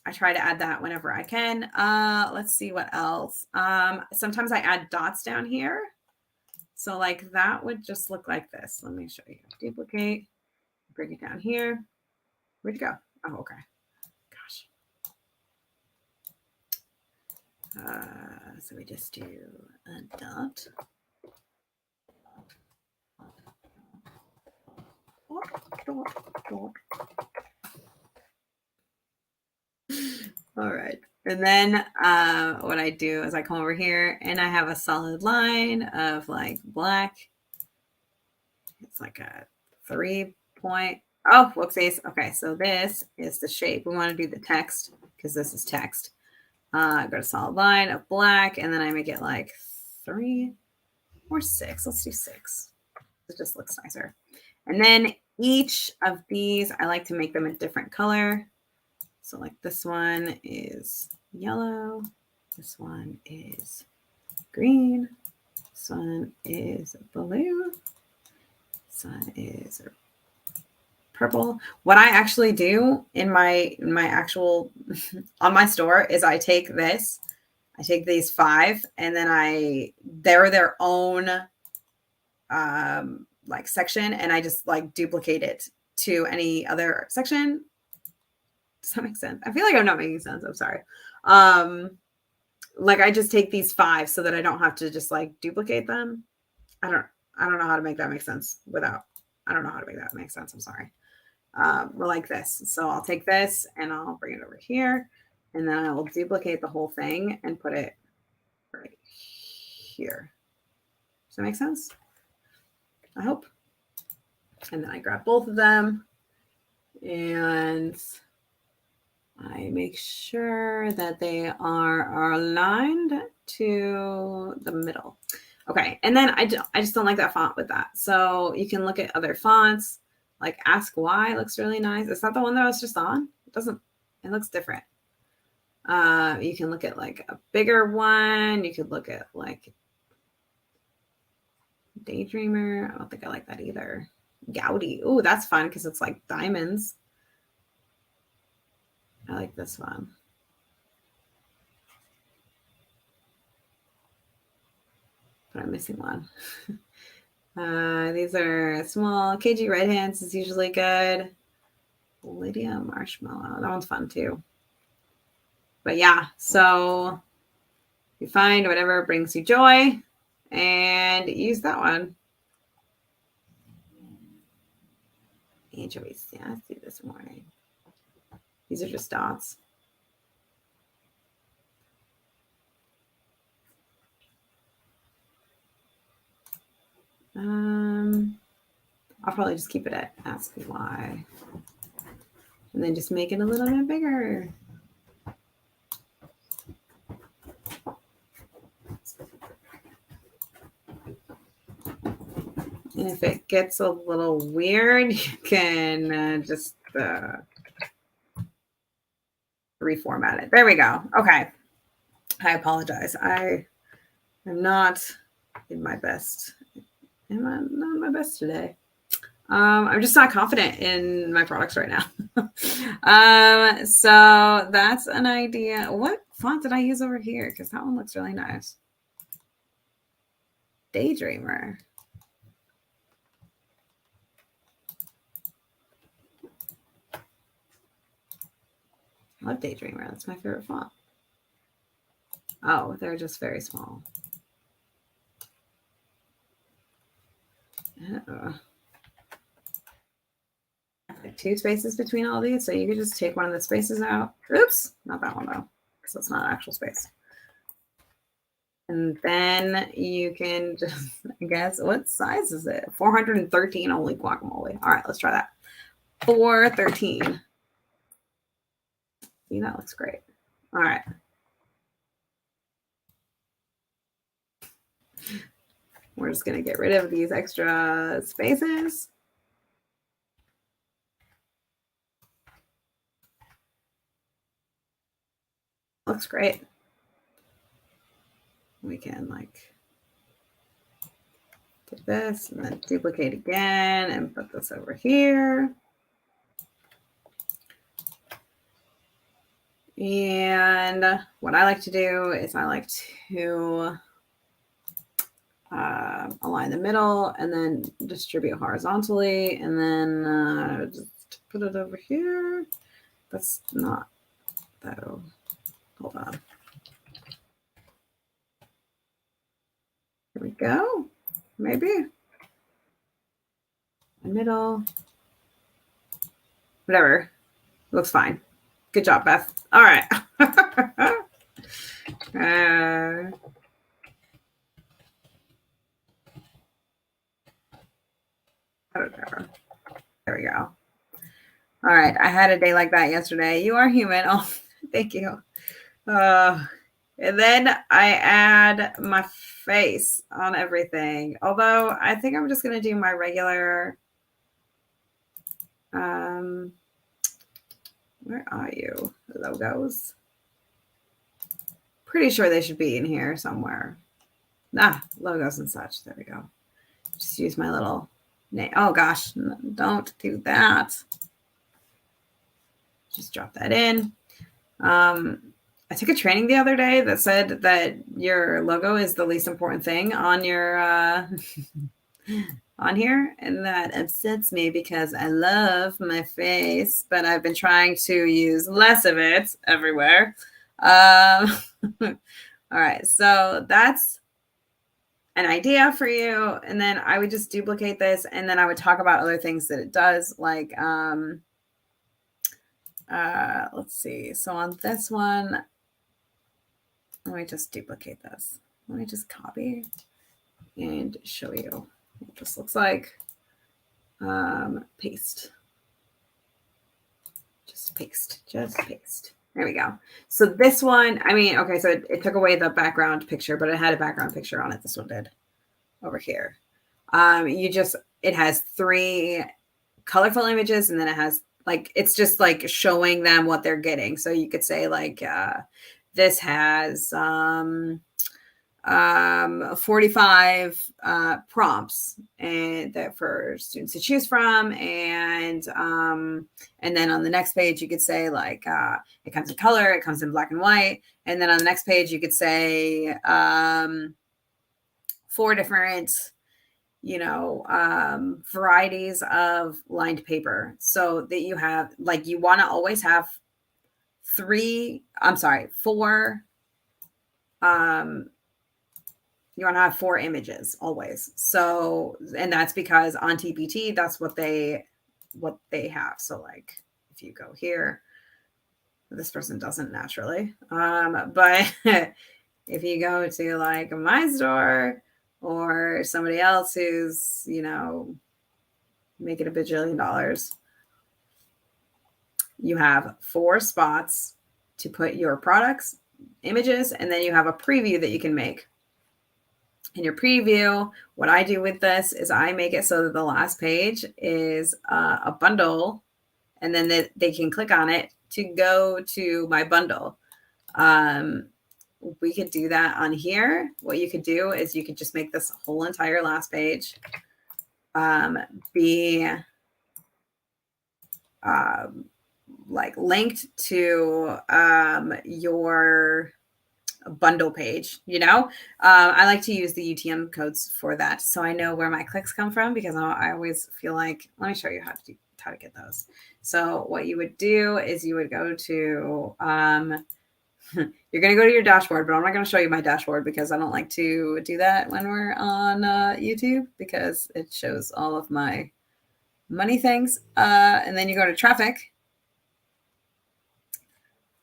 I try to add that whenever I can. Let's see what else. Sometimes I add dots down here. So like that would just look like this. Let me show you. Duplicate, bring it down here. Where'd you go? Oh, okay. Gosh. So we just do a dot. All right. And then what I do is I come over here and I have a solid line of like black. It's like a 3-point. Oh, whoopsies. Okay, so this is the shape. We want to do the text because this is text. I go to solid line of black, and then I make it like 3 or 6. Let's do 6. It just looks nicer. And then each of these, I like to make them a different color. So like this one is yellow. This one is green. This one is blue. This one is purple. What I actually do in my actual on my store is I take these 5 and then they're their own like section, and I just like duplicate it to any other section. Does that make sense? I feel like I'm not making sense. I'm sorry. Like I just take these 5 so that I don't have to just like duplicate them. I don't know how to make that make sense I don't know how to make that make sense. I'm sorry. We're like this. So I'll take this and I'll bring it over here, and then I will duplicate the whole thing and put it right here. Does that make sense? I hope. And then I grab both of them and I make sure that they are aligned to the middle. Okay, and then I just don't like that font with that. So you can look at other fonts. Like Ask Why looks really nice. Is that the one that I was just on? It looks different. You can look at like a bigger one. You could look at like Daydreamer. I don't think I like that either. Gaudy. Oh, that's fun because it's like diamonds. I like this one. But I'm missing one. These are small. KG Red Hands is usually good. Lydia Marshmallow. That one's fun too. But yeah, so you find whatever brings you joy and use that one. Anchovies. Yeah, I see this morning. These are just dots. I'll probably just keep it at Ask Why. And then just make it a little bit bigger. And if it gets a little weird, you can just reformat it. There we go. Okay. I apologize. I am not in my best. Am I not my best today? I'm just not confident in my products right now. So that's an idea. What font did I use over here? Because that one looks really nice. Daydreamer. I love Daydreamer. That's my favorite font. Oh, they're just very small. Like 2 spaces between all these, so you could just take one of the spaces out. Oops, not that one though, because it's not actual space. And then you can just, I guess, what size is it? 413, holy guacamole. All right, let's try that. 413. See, that looks great. All right. We're just going to get rid of these extra spaces. Looks great. We can like take this and then duplicate again and put this over here. And what I like to do is I like to align the middle and then distribute horizontally and then just put it over here. That's not, though. Hold on. Here we go. Maybe. Middle. Whatever. Looks fine. Good job, Beth. All right. Whatever. There we go. All right. I had a day like that yesterday. You are human. Oh, thank you. And then I add my face on everything. Although I think I'm just going to do my regular. Where are you? Logos. Pretty sure they should be in here somewhere. Logos and such. There we go. Just use my little name. Oh gosh, don't do that. Just drop that in. I took a training the other day that said that your logo is the least important thing on your on here, and that upsets me because I love my face, but I've been trying to use less of it everywhere. All right, so that's an idea for you, and then I would just duplicate this, and then I would talk about other things that it does, like let's see. So on this one, let me just duplicate this. Let me just copy and show you what this looks like. Paste. Just paste. There we go. So this one, I mean, okay, so it took away the background picture, but it had a background picture on it. This one did over here. It has 3 colorful images, and then it has like, it's just like showing them what they're getting. So you could say like, this has 45 prompts and that for students to choose from, and then on the next page you could say like it comes in color, it comes in black and white, and then on the next page you could say 4 different varieties of lined paper, so that you have like, you want to always have 4 you want to have 4 images always. So, and that's because on TpT, that's what they have. So like if you go here, this person doesn't naturally, but if you go to like my store or somebody else who's, making $1 bajillion, you have 4 spots to put your products, images, and then you have a preview that you can make. In your preview, what I do with this is I make it so that the last page is a bundle, and then they can click on it to go to my bundle. We could do that on here. What you could do is you could just make this whole entire last page be like linked to your bundle page. I like to use the UTM codes for that, so I know where my clicks come from, because I always feel like, let me show you how to get those. So what you would do is you would go to you're going to go to your dashboard, but I'm not going to show you my dashboard because I don't like to do that when we're on YouTube, because it shows all of my money things. And then you go to traffic.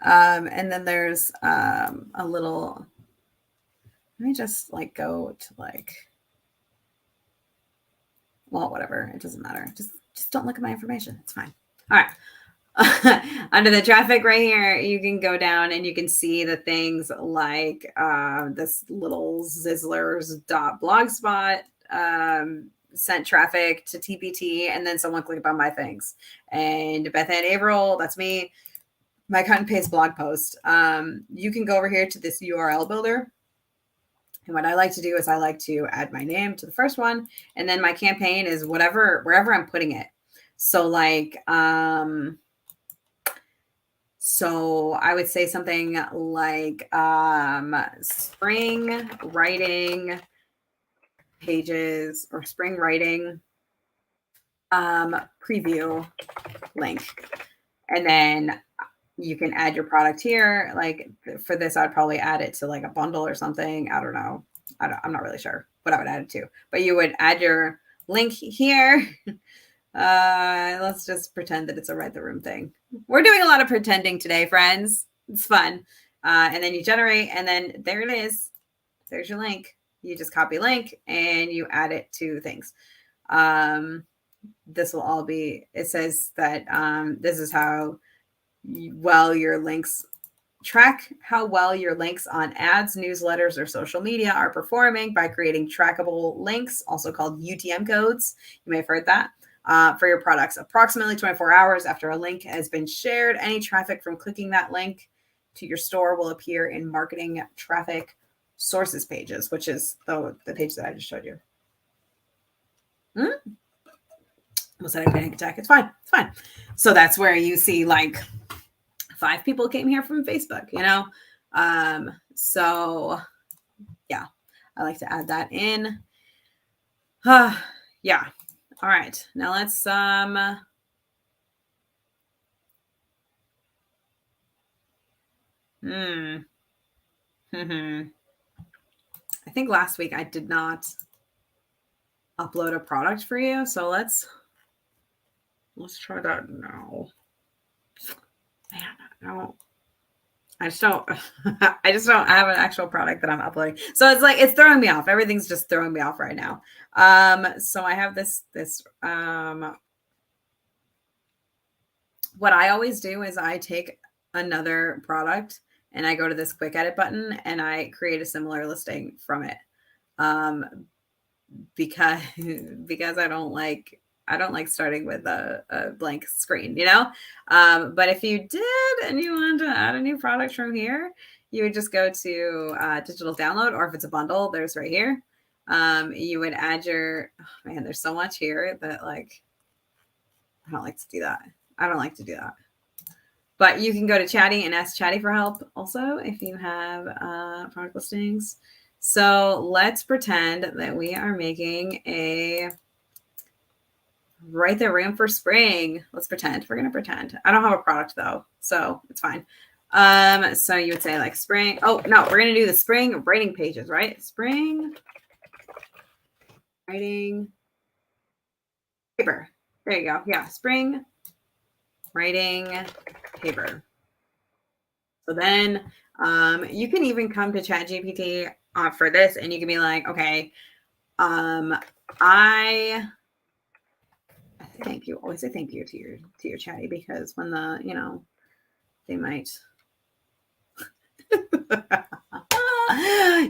And then there's a little, let me just like go to like, well, whatever. It doesn't matter. Just don't look at my information. It's fine. All right. under the traffic right here, you can go down and you can see the things like this little Zizzlers.blogspot sent traffic to TpT, and then someone clicked on my things. And Beth Ann Averill, that's me, my cut and paste blog post. You can go over here to this URL builder. And what I like to do is I like to add my name to the first one, and then my campaign is wherever I'm putting it. So like, so I would say something like spring writing pages or spring writing preview link. And then you can add your product here. Like for this, I'd probably add it to like a bundle or something. I don't know. I'm not really sure what I would add it to, but you would add your link here. Let's just pretend that it's a Read the Room thing. We're doing a lot of pretending today, friends. It's fun. And then you generate, and then there it is. There's your link. You just copy link and you add it to things. This will all be, it says that this is how well your links track how well your links on ads, newsletters, or social media are performing by creating trackable links, also called UTM codes. You may have heard that. For your products. Approximately 24 hours after a link has been shared, any traffic from clicking that link to your store will appear in marketing traffic sources pages, which is the page that I just showed you. Was that a panic attack? It's fine. It's fine. So that's where you see like 5 people came here from Facebook, you know? So yeah, I like to add that in. Yeah. All right. Now let's I think last week I did not upload a product for you, so let's try that now. Man, no. I just don't have an actual product that I'm uploading. So it's like it's throwing me off. Everything's just throwing me off right now. So I have this what I always do is I take another product and I go to this quick edit button and I create a similar listing from it. Because I don't like starting with a blank screen, you know? But if you did and you wanted to add a new product from here, you would just go to digital download, or if it's a bundle, there's right here. You would add your, oh man, there's so much here that like, I don't like to do that. I don't like to do that. But you can go to Chatty and ask Chatty for help also if you have product listings. So let's pretend that we are making a Write the Room for spring. Let's pretend. We're going to pretend. I don't have a product though, so it's fine. So you would say like spring. Oh, no, we're going to do the spring writing pages, right? Spring writing paper. There you go. Yeah, spring writing paper. So then you can even come to ChatGPT for this, and you can be like, okay, I thank you. Always say thank you to your Chatty, because when the, you know, they might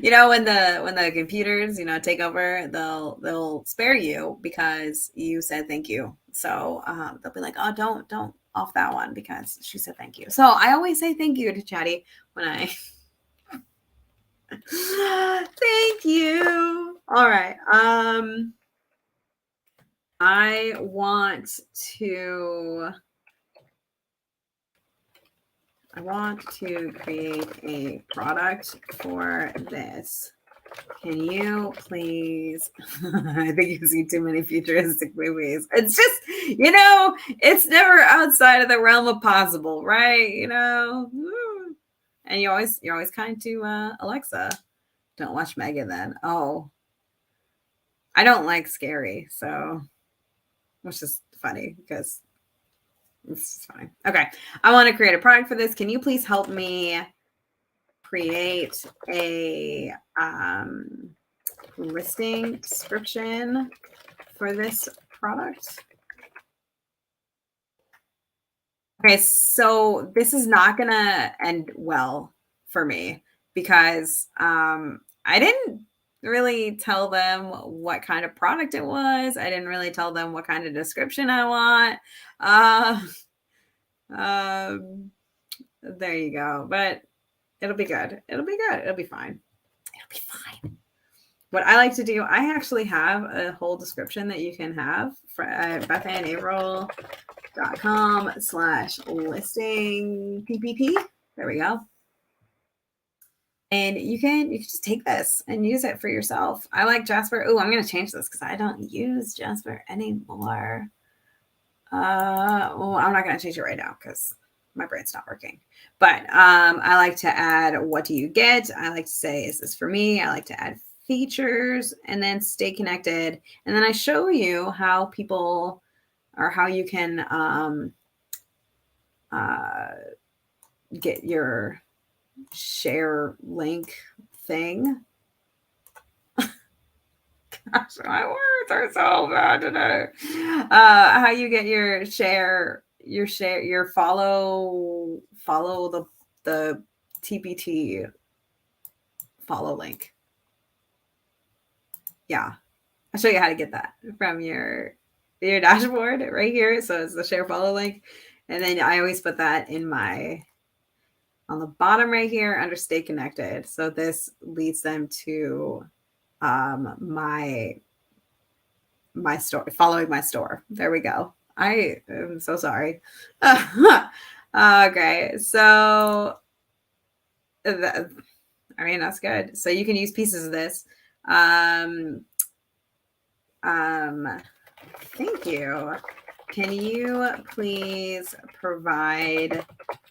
you know, when the computers, you know, take over, they'll spare you because you said thank you. So they'll be like, oh, don't off that one because she said thank you. So I always say thank you to Chatty when I thank you. All right. I want to create a product for this. Can you please? I think you see too many futuristic movies. It's just, you know, it's never outside of the realm of possible, right? You know, and you're always kind to Alexa. Don't watch Megan then. Oh, I don't like scary, so which is funny because it's fine. Okay, I want to create a product for this. Can you please help me create a listing description for this product? Okay, so this is not gonna end well for me because I didn't really tell them what kind of product it was. I didn't really tell them what kind of description I want. Uh, um, there you go. But it'll be good. It'll be good. It'll be fine. It'll be fine. What I like to do, I actually have a whole description that you can have for bethandapril.com/listing PPP. There we go. And you can just take this and use it for yourself. I like Jasper. Oh, I'm going to change this because I don't use Jasper anymore. Well, I'm not going to change it right now because my brain's not working. But I like to add, what do you get? I like to say, is this for me? I like to add features and then stay connected. And then I show you how people, or how you can get your share link thing. Gosh, my words are so bad today. How you get your follow the TpT follow link. Yeah, I'll show you how to get that from your dashboard right here. So it's the share follow link, and then I always put that in my on the bottom right here under stay connected. So this leads them to my store, following my store. There we go. I am so sorry. Okay, so I mean, that's good. So you can use pieces of this. Thank you. Can you please provide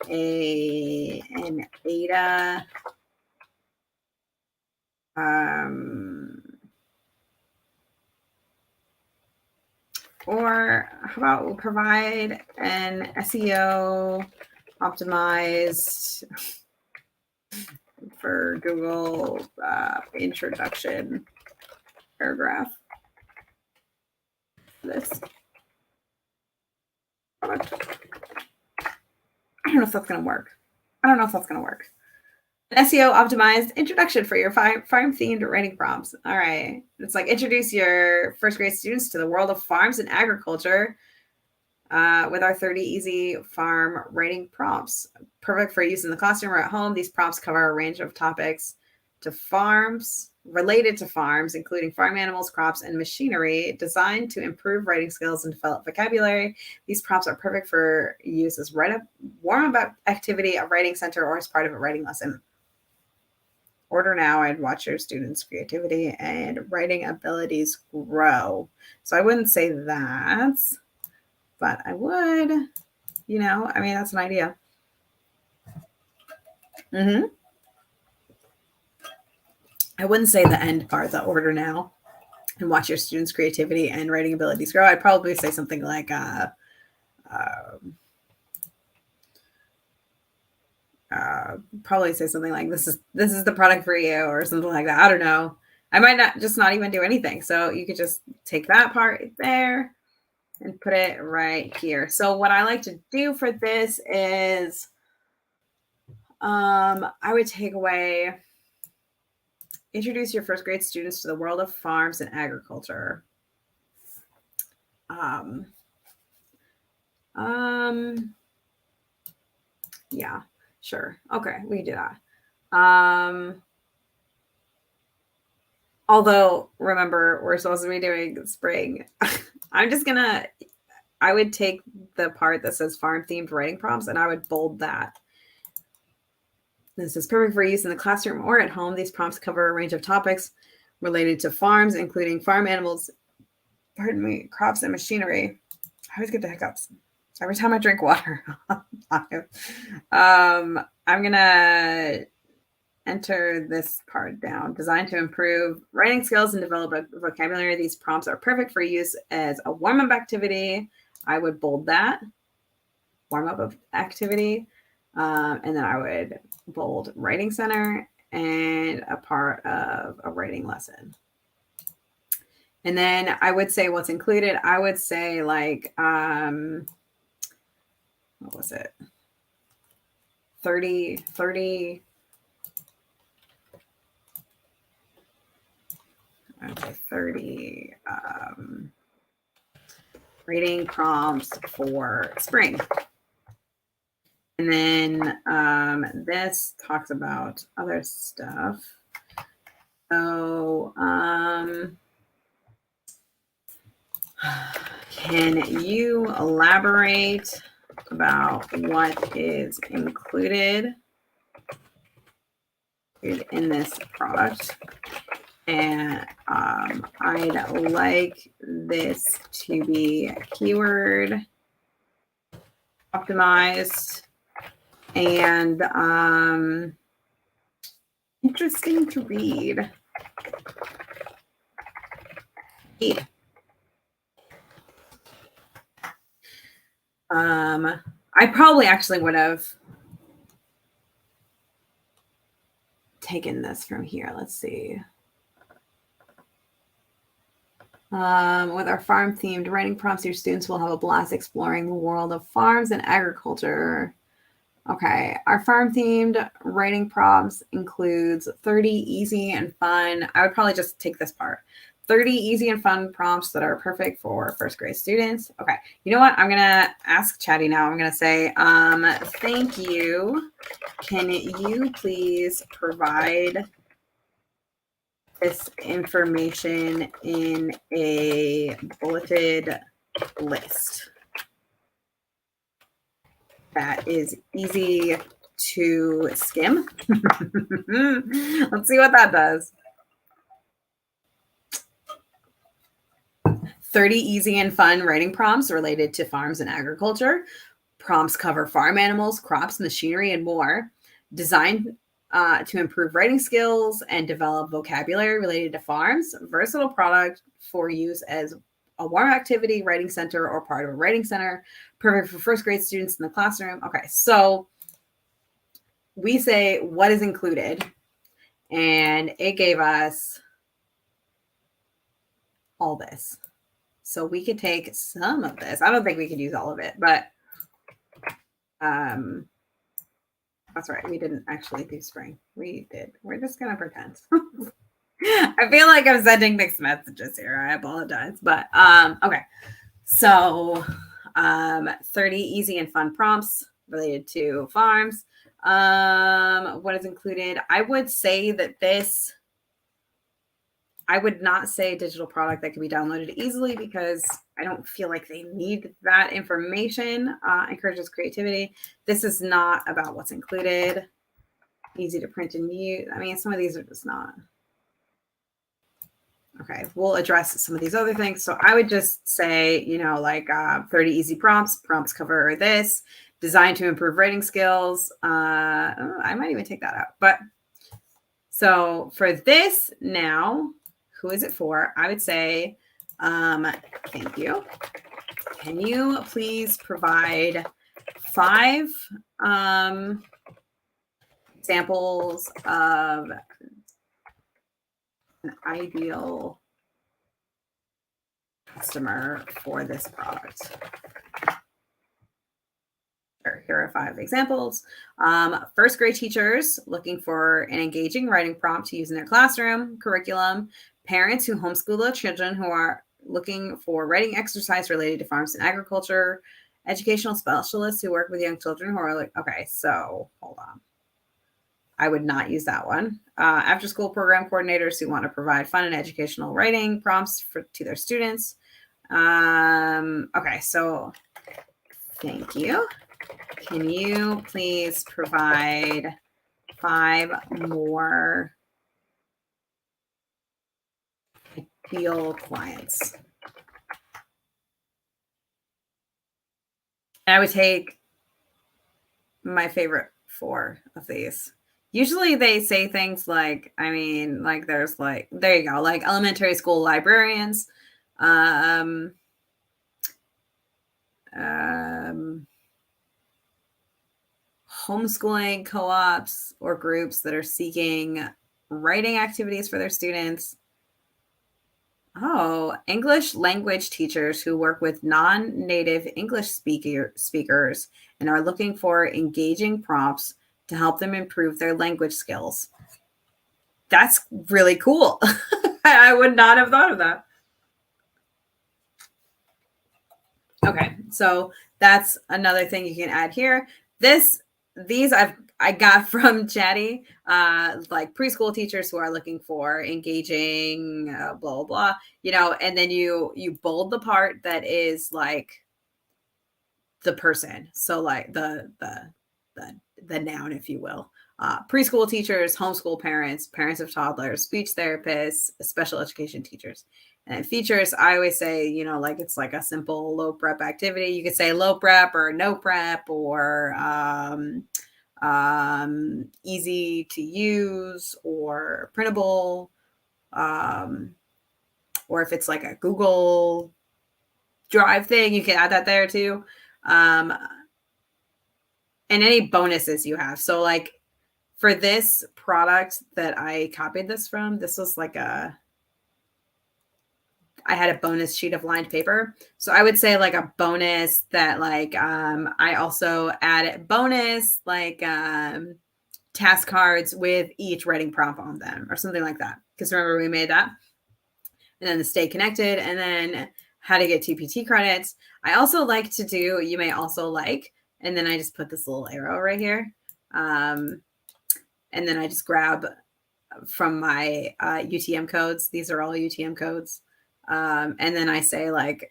an ADA or how about we'll provide an SEO optimized for Google introduction paragraph. This product. I don't know if that's going to work. An SEO optimized introduction for your farm themed writing prompts. All right. It's like introduce your first grade students to the world of farms and agriculture with our 30 easy farm writing prompts. Perfect for use in the classroom or at home. These prompts cover a range of topics related to farms, including farm animals, crops, and machinery, designed to improve writing skills and develop vocabulary. These prompts are perfect for use as warm-up activity, a writing center, or as part of a writing lesson. Order now and watch your students' creativity and writing abilities grow. So I wouldn't say that, but I would, I mean, that's an idea. I wouldn't say the end part, the order now and watch your students' creativity and writing abilities grow. I'd probably say something like, this is the product for you, or something like that. I don't know. I might not even do anything. So you could just take that part there and put it right here. So what I like to do for this is, I would take away, introduce your first grade students to the world of farms and agriculture. Yeah, sure. Okay, we can do that. Although, remember, we're supposed to be doing spring. I would take the part that says farm themed writing prompts and I would bold that. This is perfect for use in the classroom or at home. These prompts cover a range of topics related to farms, including farm animals, crops, and machinery. I always get the hiccups every time I drink water. I'm going to enter this part down. Designed to improve writing skills and develop a vocabulary, these prompts are perfect for use as a warm-up activity. I would bold that. Warm-up activity. And then I would bold writing center and a part of a writing lesson. And then I would say what's included. I would say like what was it? 30, I'd say 30 rating prompts for spring. And then this talks about other stuff. So can you elaborate about what is included in this product? And I'd like this to be keyword optimized and interesting to read. Yeah. I probably actually would have taken this from here. Let's see. With our farm themed writing prompts, your students will have a blast exploring the world of farms and agriculture. Okay, our farm themed writing prompts includes 30 easy and fun. I would probably just take this part. 30 easy and fun prompts that are perfect for first grade students. Okay, you know what? I'm gonna ask Chatty now. I'm gonna say, thank you. Can you please provide this information in a bulleted list that is easy to skim? Let's see what that does. 30 easy and fun writing prompts related to farms and agriculture. Prompts cover farm animals, crops, machinery, and more. Designed to improve writing skills and develop vocabulary related to farms. Versatile product for use as a warm activity, writing center, or part of a writing center. Perfect for first grade students in the classroom. Okay, so we say what is included, and it gave us all this. So we could take some of this. I don't think we could use all of it, but that's right. We didn't actually do spring. We did. We're just going to pretend. I feel like I'm sending mixed messages here. I apologize. But okay. So 30 easy and fun prompts related to farms. What is included? I would say that this, I would not say digital product that can be downloaded easily because I don't feel like they need that information. Encourages creativity. This is not about what's included. Easy to print and use. I mean, some of these are just not. Okay, we'll address some of these other things. So I would just say, you know, like 30 easy prompts. Prompts cover this. Designed to improve writing skills. I might even take that out. But so for this now, who is it for? I would say, thank you. Can you please provide 5 examples of an ideal customer for this product? Here are 5 examples. First grade teachers looking for an engaging writing prompt to use in their classroom, curriculum, parents who homeschool their children who are looking for writing exercise related to farms and agriculture, educational specialists who work with young children who are like, okay, so hold on. I would not use that one. After school program coordinators who want to provide fun and educational writing prompts to their students. Okay, so thank you. Can you please provide 5 more ideal clients? And I would take my favorite 4 of these. Usually they say things like, I mean, like there's like, there you go, like elementary school librarians, homeschooling co-ops or groups that are seeking writing activities for their students. Oh, English language teachers who work with non-native English speakers and are looking for engaging prompts to help them improve their language skills. That's really cool. I would not have thought of that. Okay, so that's another thing you can add here. These I got from Chatty, like preschool teachers who are looking for engaging, blah blah blah, and then you bold the part that is like the person, so like the noun, if you will. Preschool teachers, homeschool parents, parents of toddlers, speech therapists, special education teachers. And features, I always say, like it's like a simple low prep activity. You could say low prep or no prep or easy to use or printable. Or if it's like a Google Drive thing, you can add that there too. And any bonuses you have. So like for this product that I copied this from, this was like I had a bonus sheet of lined paper. So I would say like a bonus that like I also added bonus like task cards with each writing prompt on them or something like that. Because remember we made that. And then the stay connected and then how to get TpT credits. I also like to do, you may also like, and then I just put this little arrow right here. And then I just grab from my UTM codes. These are all UTM codes. And then I say like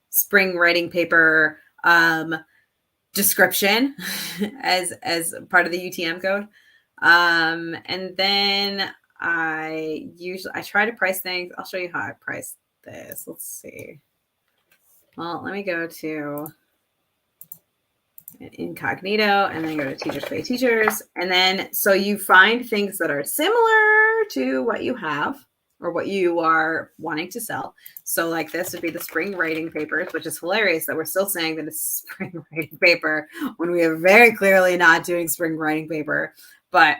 spring writing paper description as part of the UTM code. And then I try to price things. I'll show you how I price this. Let's see. Well, let me go to incognito and then go to teachers pay teachers. And then so you find things that are similar to what you have or what you are wanting to sell. So like this would be the spring writing papers, which is hilarious that we're still saying that it's spring writing paper when we are very clearly not doing spring writing paper, but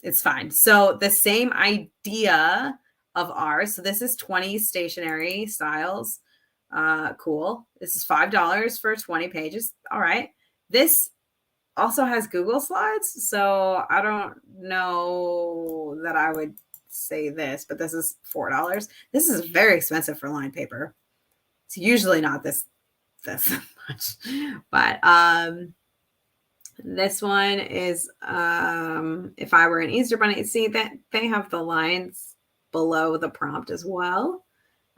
it's fine. So the same idea of ours. So this is 20 stationery styles. Cool. This is $5 for 20 pages. All right. This also has Google Slides. So I don't know that I would say this, but this is $4. This is very expensive for lined paper. It's usually not this much, but this one is if I were an Easter Bunny, see that they have the lines below the prompt as well.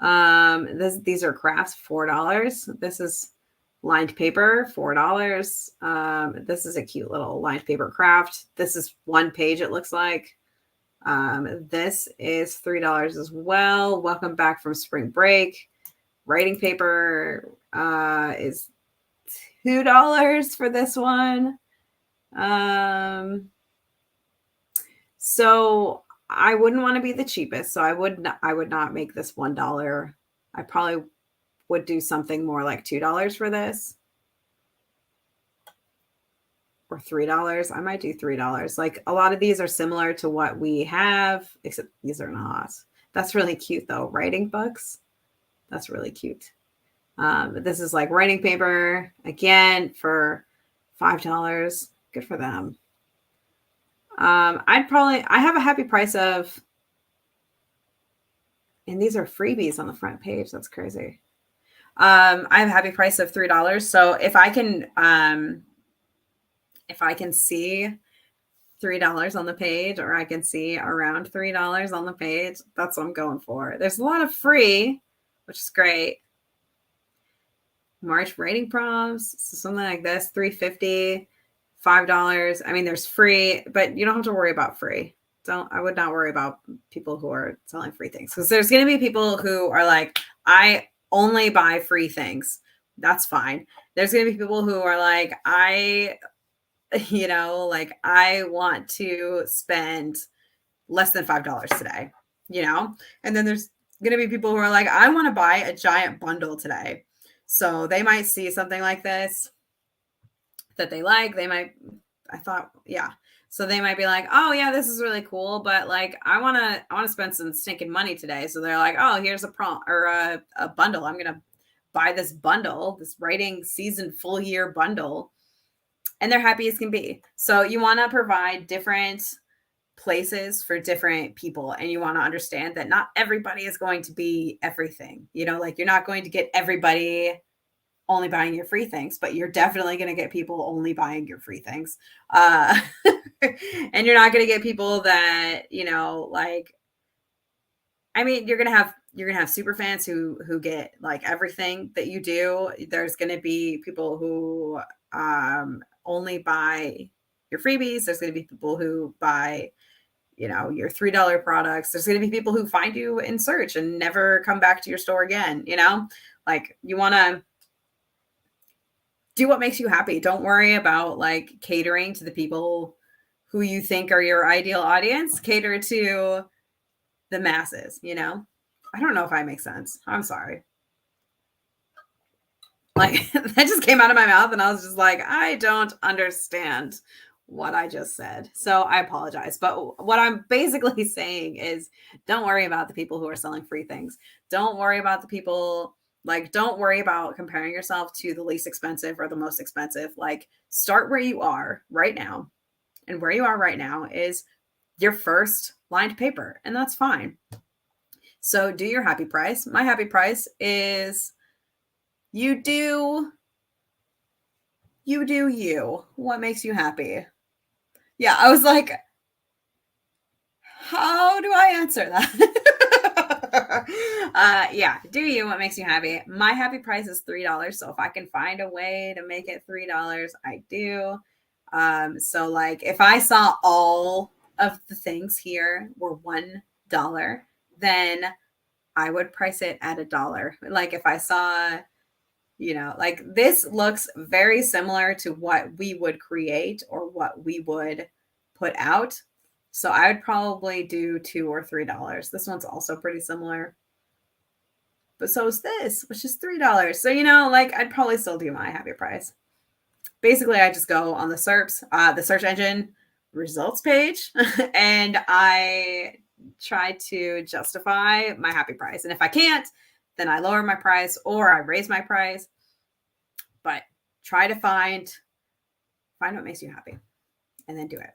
These are crafts, $4. This is lined paper, $4. This is a cute little lined paper craft. This is one page, it looks like. This is $3 as well. Welcome back from spring break. Writing paper is $2 for this one. So I wouldn't want to be the cheapest. So I would not make this $1. I probably would do something more like $2 for this. Or $3. I might do $3. Like a lot of these are similar to what we have, except these are not. That's really cute though. Writing books. That's really cute. This is like writing paper again for $5. Good for them. I have a happy price of, and these are freebies on the front page. That's crazy. I have a happy price of $3. So if I can see $3 on the page, or I can see around $3 on the page, that's what I'm going for. There's a lot of free, which is great. March writing prompts, so something like this, $3.50. $5. I mean, there's free, but you don't have to worry about free. I would not worry about people who are selling free things, because there's going to be people who are like, I only buy free things. That's fine. There's going to be people who are like, I want to spend less than $5 today, and then there's going to be people who are like, I want to buy a giant bundle today. So they might see something like this that they like. They might I thought, yeah. So they might be like, oh yeah, this is really cool, but like I wanna spend some stinking money today. So they're like, oh, here's a prompt or a bundle. I'm gonna buy this bundle, this writing season full year bundle, and they're happy as can be. So you want to provide different places for different people, and you want to understand that not everybody is going to be everything. Like you're not going to get everybody only buying your free things, but you're definitely going to get people only buying your free things. And you're not going to get people that, like, I mean, you're gonna have super fans who get like everything that you do. There's gonna be people who only buy your freebies. There's gonna be people who buy, your $3 products. There's gonna be people who find you in search and never come back to your store again. Like you wanna do what makes you happy. Don't worry about like catering to the people who you think are your ideal audience. Cater to the masses. I don't know if I make sense. I'm sorry. Like that just came out of my mouth and I was just like, I don't understand what I just said. So I apologize. But what I'm basically saying is don't worry about the people who are selling free things. Don't worry about the people, like, don't worry about comparing yourself to the least expensive or the most expensive. Like, start where you are right now. And where you are right now is your first lined paper, and that's fine. So do your happy price. My happy price is you do you. What makes you happy? Yeah, I was like, how do I answer that? Yeah, do you what makes you happy? My happy price is $3. So if I can find a way to make it $3, I do. So like if I saw all of the things here were $1, then I would price it at $1. Like if I saw, like this looks very similar to what we would create or what we would put out. So I would probably do $2 or $3. This one's also pretty similar. But so is this, which is $3. So, like I'd probably still do my happy price. Basically, I just go on the SERPs, the search engine results page, and I try to justify my happy price. And if I can't, then I lower my price or I raise my price. But try to find what makes you happy and then do it.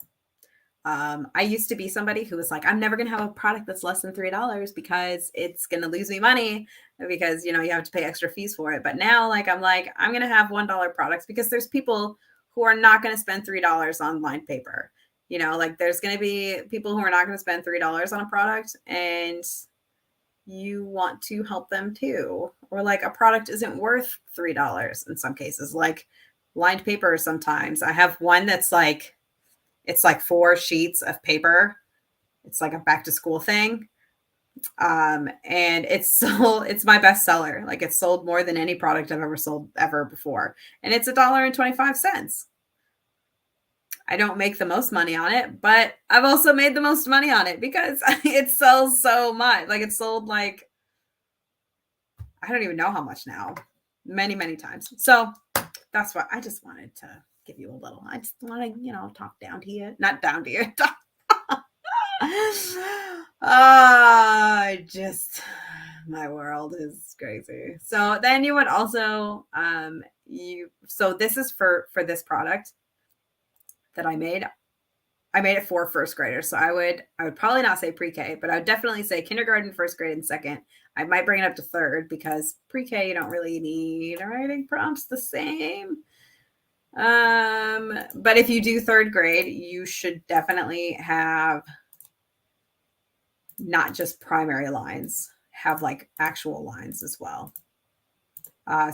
I used to be somebody who was like, I'm never going to have a product that's less than $3 because it's going to lose me money because, you have to pay extra fees for it. But now, like, I'm going to have $1 products because there's people who are not going to spend $3 on lined paper. Like there's going to be people who are not going to spend $3 on a product and you want to help them too. Or like a product isn't worth $3 in some cases, like lined paper. Sometimes I have one that's like, it's like 4 sheets of paper. It's like a back to school thing. And it's my best seller. Like it's sold more than any product I've ever sold ever before. And it's $1.25. I don't make the most money on it, but I've also made the most money on it because it sells so much. Like it's sold like, I don't even know how much now. Many, many times. So that's what I just wanted to give you a little. I just want to, talk down to you. Not down to you. Just my world is crazy. So then you would also so this is for this product that I made. I made it for first graders. So I would probably not say pre-K, but I would definitely say kindergarten, first grade, and second. I might bring it up to third because pre-K you don't really need writing prompts the same. But if you do third grade, you should definitely have not just primary lines, have like actual lines as well.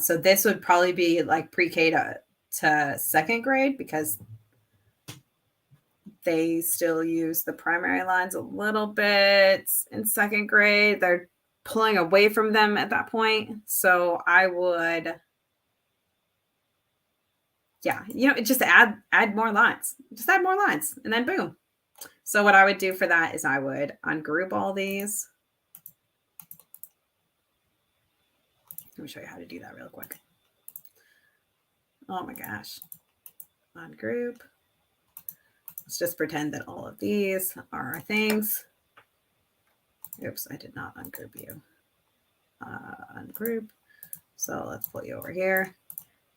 So this would probably be like pre-K to second grade because they still use the primary lines a little bit in second grade. They're pulling away from them at that point. So I would, yeah, just add more lines. Just add more lines and then boom. So what I would do for that is I would ungroup all these. Let me show you how to do that real quick. Oh my gosh. Ungroup. let's just pretend that all of these are our things. Oops, I did not ungroup you. Ungroup. So let's pull you over here.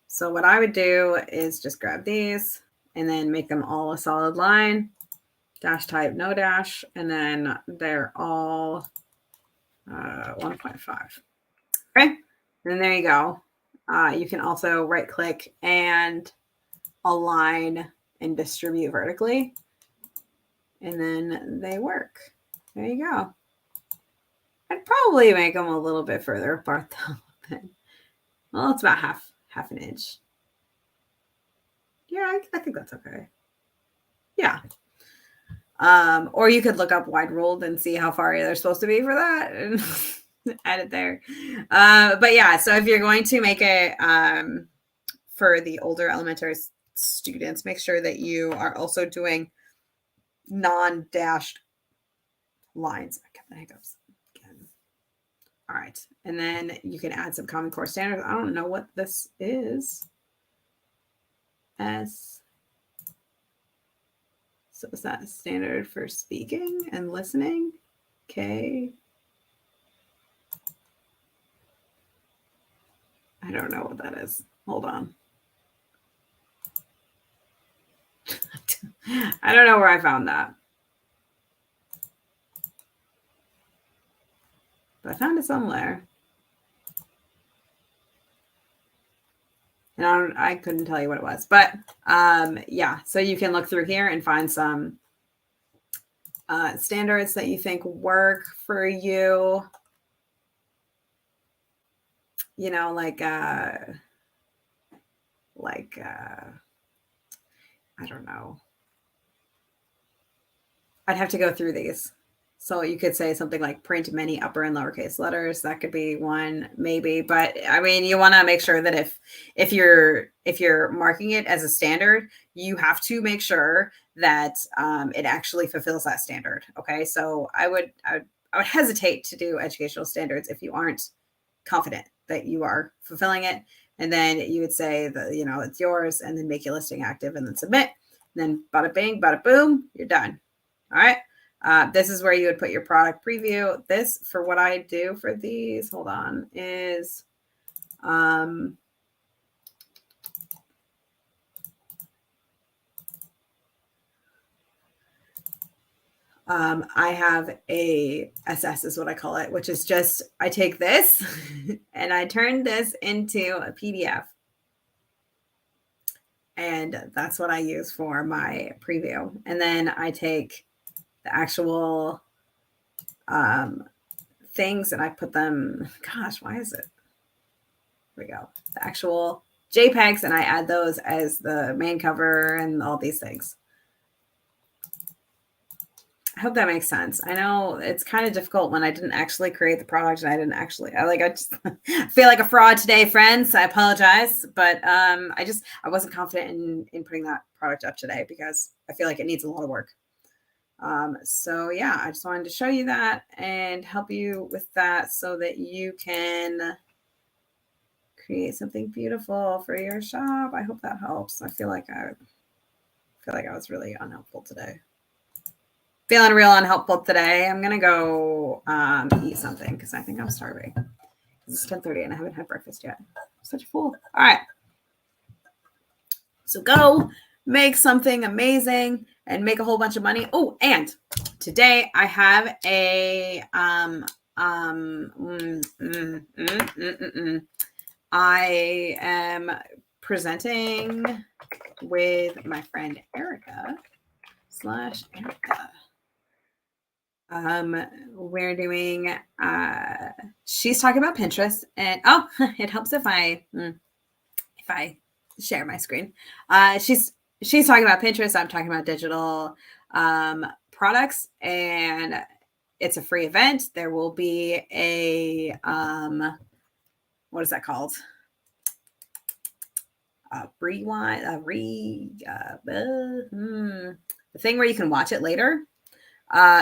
So what I would do is just grab these and then make them all a solid line. Dash type, no dash, and then they're all 1.5. Okay, and there you go. You can also right click and align and distribute vertically, and then they work. There you go. I'd probably make them a little bit further apart though. Well, it's about half an inch. Yeah, I think that's okay. Yeah. Or you could look up wide ruled and see how far they're supposed to be for that and add it there. But yeah, so if you're going to make it for the older elementary students, make sure that you are also doing non-dashed lines. I got the hiccups again. All right. And then you can add some Common Core standards. I don't know what this is. S. So is that standard for speaking and listening? K. I don't know what that is. Hold on. I don't know where I found that. But I found it somewhere. And I couldn't tell you what it was. But yeah, so you can look through here and find some standards that you think work for you. You know, like I don't know. I'd have to go through these. So you could say something like print many upper and lowercase letters. That could be one, maybe. But I mean, you want to make sure that if you're marking it as a standard, you have to make sure that it actually fulfills that standard. Okay, so I would hesitate to do educational standards if you aren't confident that you are fulfilling it. And then you would say that it's yours, and then make your listing active, and then submit. And then bada bing, bada boom, you're done. All right. This is where you would put your product preview. This, for what I do for these, hold on, is I have a SS is what I call it, which is just, I take this and I turn this into a PDF. And that's what I use for my preview. And then I take the actual things and I put them, gosh, why is it? Here we go. The actual JPEGs, and I add those as the main cover and all these things. I hope that makes sense. I know it's kind of difficult when I didn't actually create the product and I just feel like a fraud today, friends. I apologize, but I wasn't confident in putting that product up today because I feel like it needs a lot of work. So yeah, I just wanted to show you that and help you with that so that you can create something beautiful for your shop. I hope that helps. I feel like I was really unhelpful today. Feeling real unhelpful today. I'm gonna go eat something because I think I'm starving. It's 10:30 and I haven't had breakfast yet. I'm such a fool. All right. So go make something amazing and make a whole bunch of money. Oh, and today I have a I am presenting with my friend Erica /Erica. We're doing she's talking about Pinterest, and it helps if I share my screen. She's talking about Pinterest. I'm talking about digital products, and it's a free event. There will be a what is that called? The thing where you can watch it later.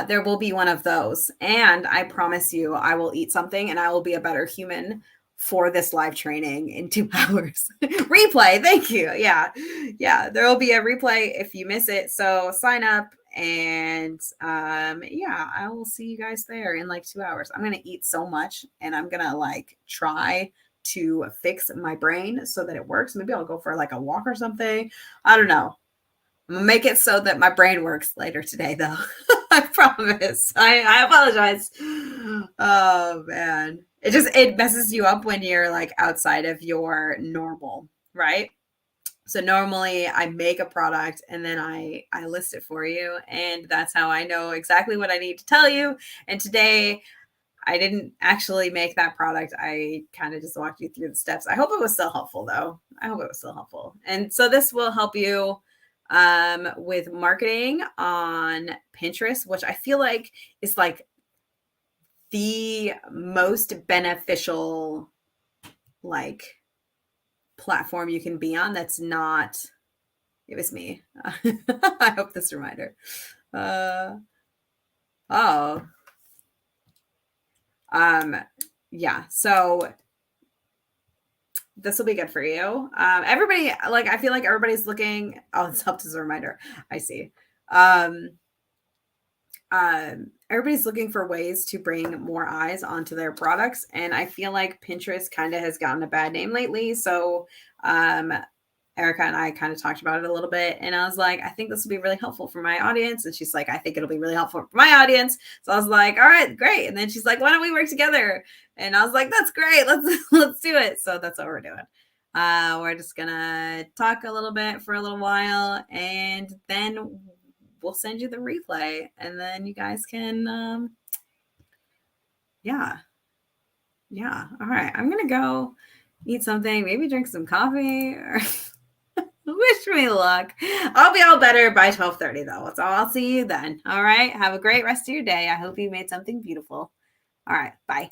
There will be one of those, and I promise you, I will eat something, and I will be a better human for this live training in 2 hours. Replay, thank you. Yeah. Yeah, there will be a replay if you miss it. So sign up and yeah, I will see you guys there in like 2 hours. I'm going to eat so much and I'm going to like try to fix my brain so that it works. Maybe I'll go for like a walk or something. I don't know. I'm gonna make it so that my brain works later today, though. I promise. I apologize. Oh man, it messes you up when you're like outside of your normal, right? So normally I make a product and then I list it for you, and that's how I know exactly what I need to tell you. And today I didn't actually make that product. I kind of just walked you through the steps. I hope it was still helpful, though. I hope it was still helpful. And so this will help you with marketing on Pinterest, which I feel like is like the most beneficial like platform you can be on. That's not. It was me. I hope this reminder. Oh. Yeah. So this will be good for you. Everybody, like, I feel like everybody's looking. Oh, it's helped as a reminder. I see. Everybody's looking for ways to bring more eyes onto their products, and I feel like Pinterest kind of has gotten a bad name lately. So, Erica and I kind of talked about it a little bit, and I was like, I think this will be really helpful for my audience. And she's like, I think it'll be really helpful for my audience. So I was like, all right, great. And then she's like, why don't we work together? And I was like, that's great. Let's do it. So that's what we're doing. We're just gonna talk a little bit for a little while, and then we'll send you the replay, and then you guys can, yeah. All right. I'm gonna go eat something, maybe drink some coffee or wish me luck. I'll be all better by 12:30 though. So I'll see you then. All right. Have a great rest of your day. I hope you made something beautiful. All right. Bye.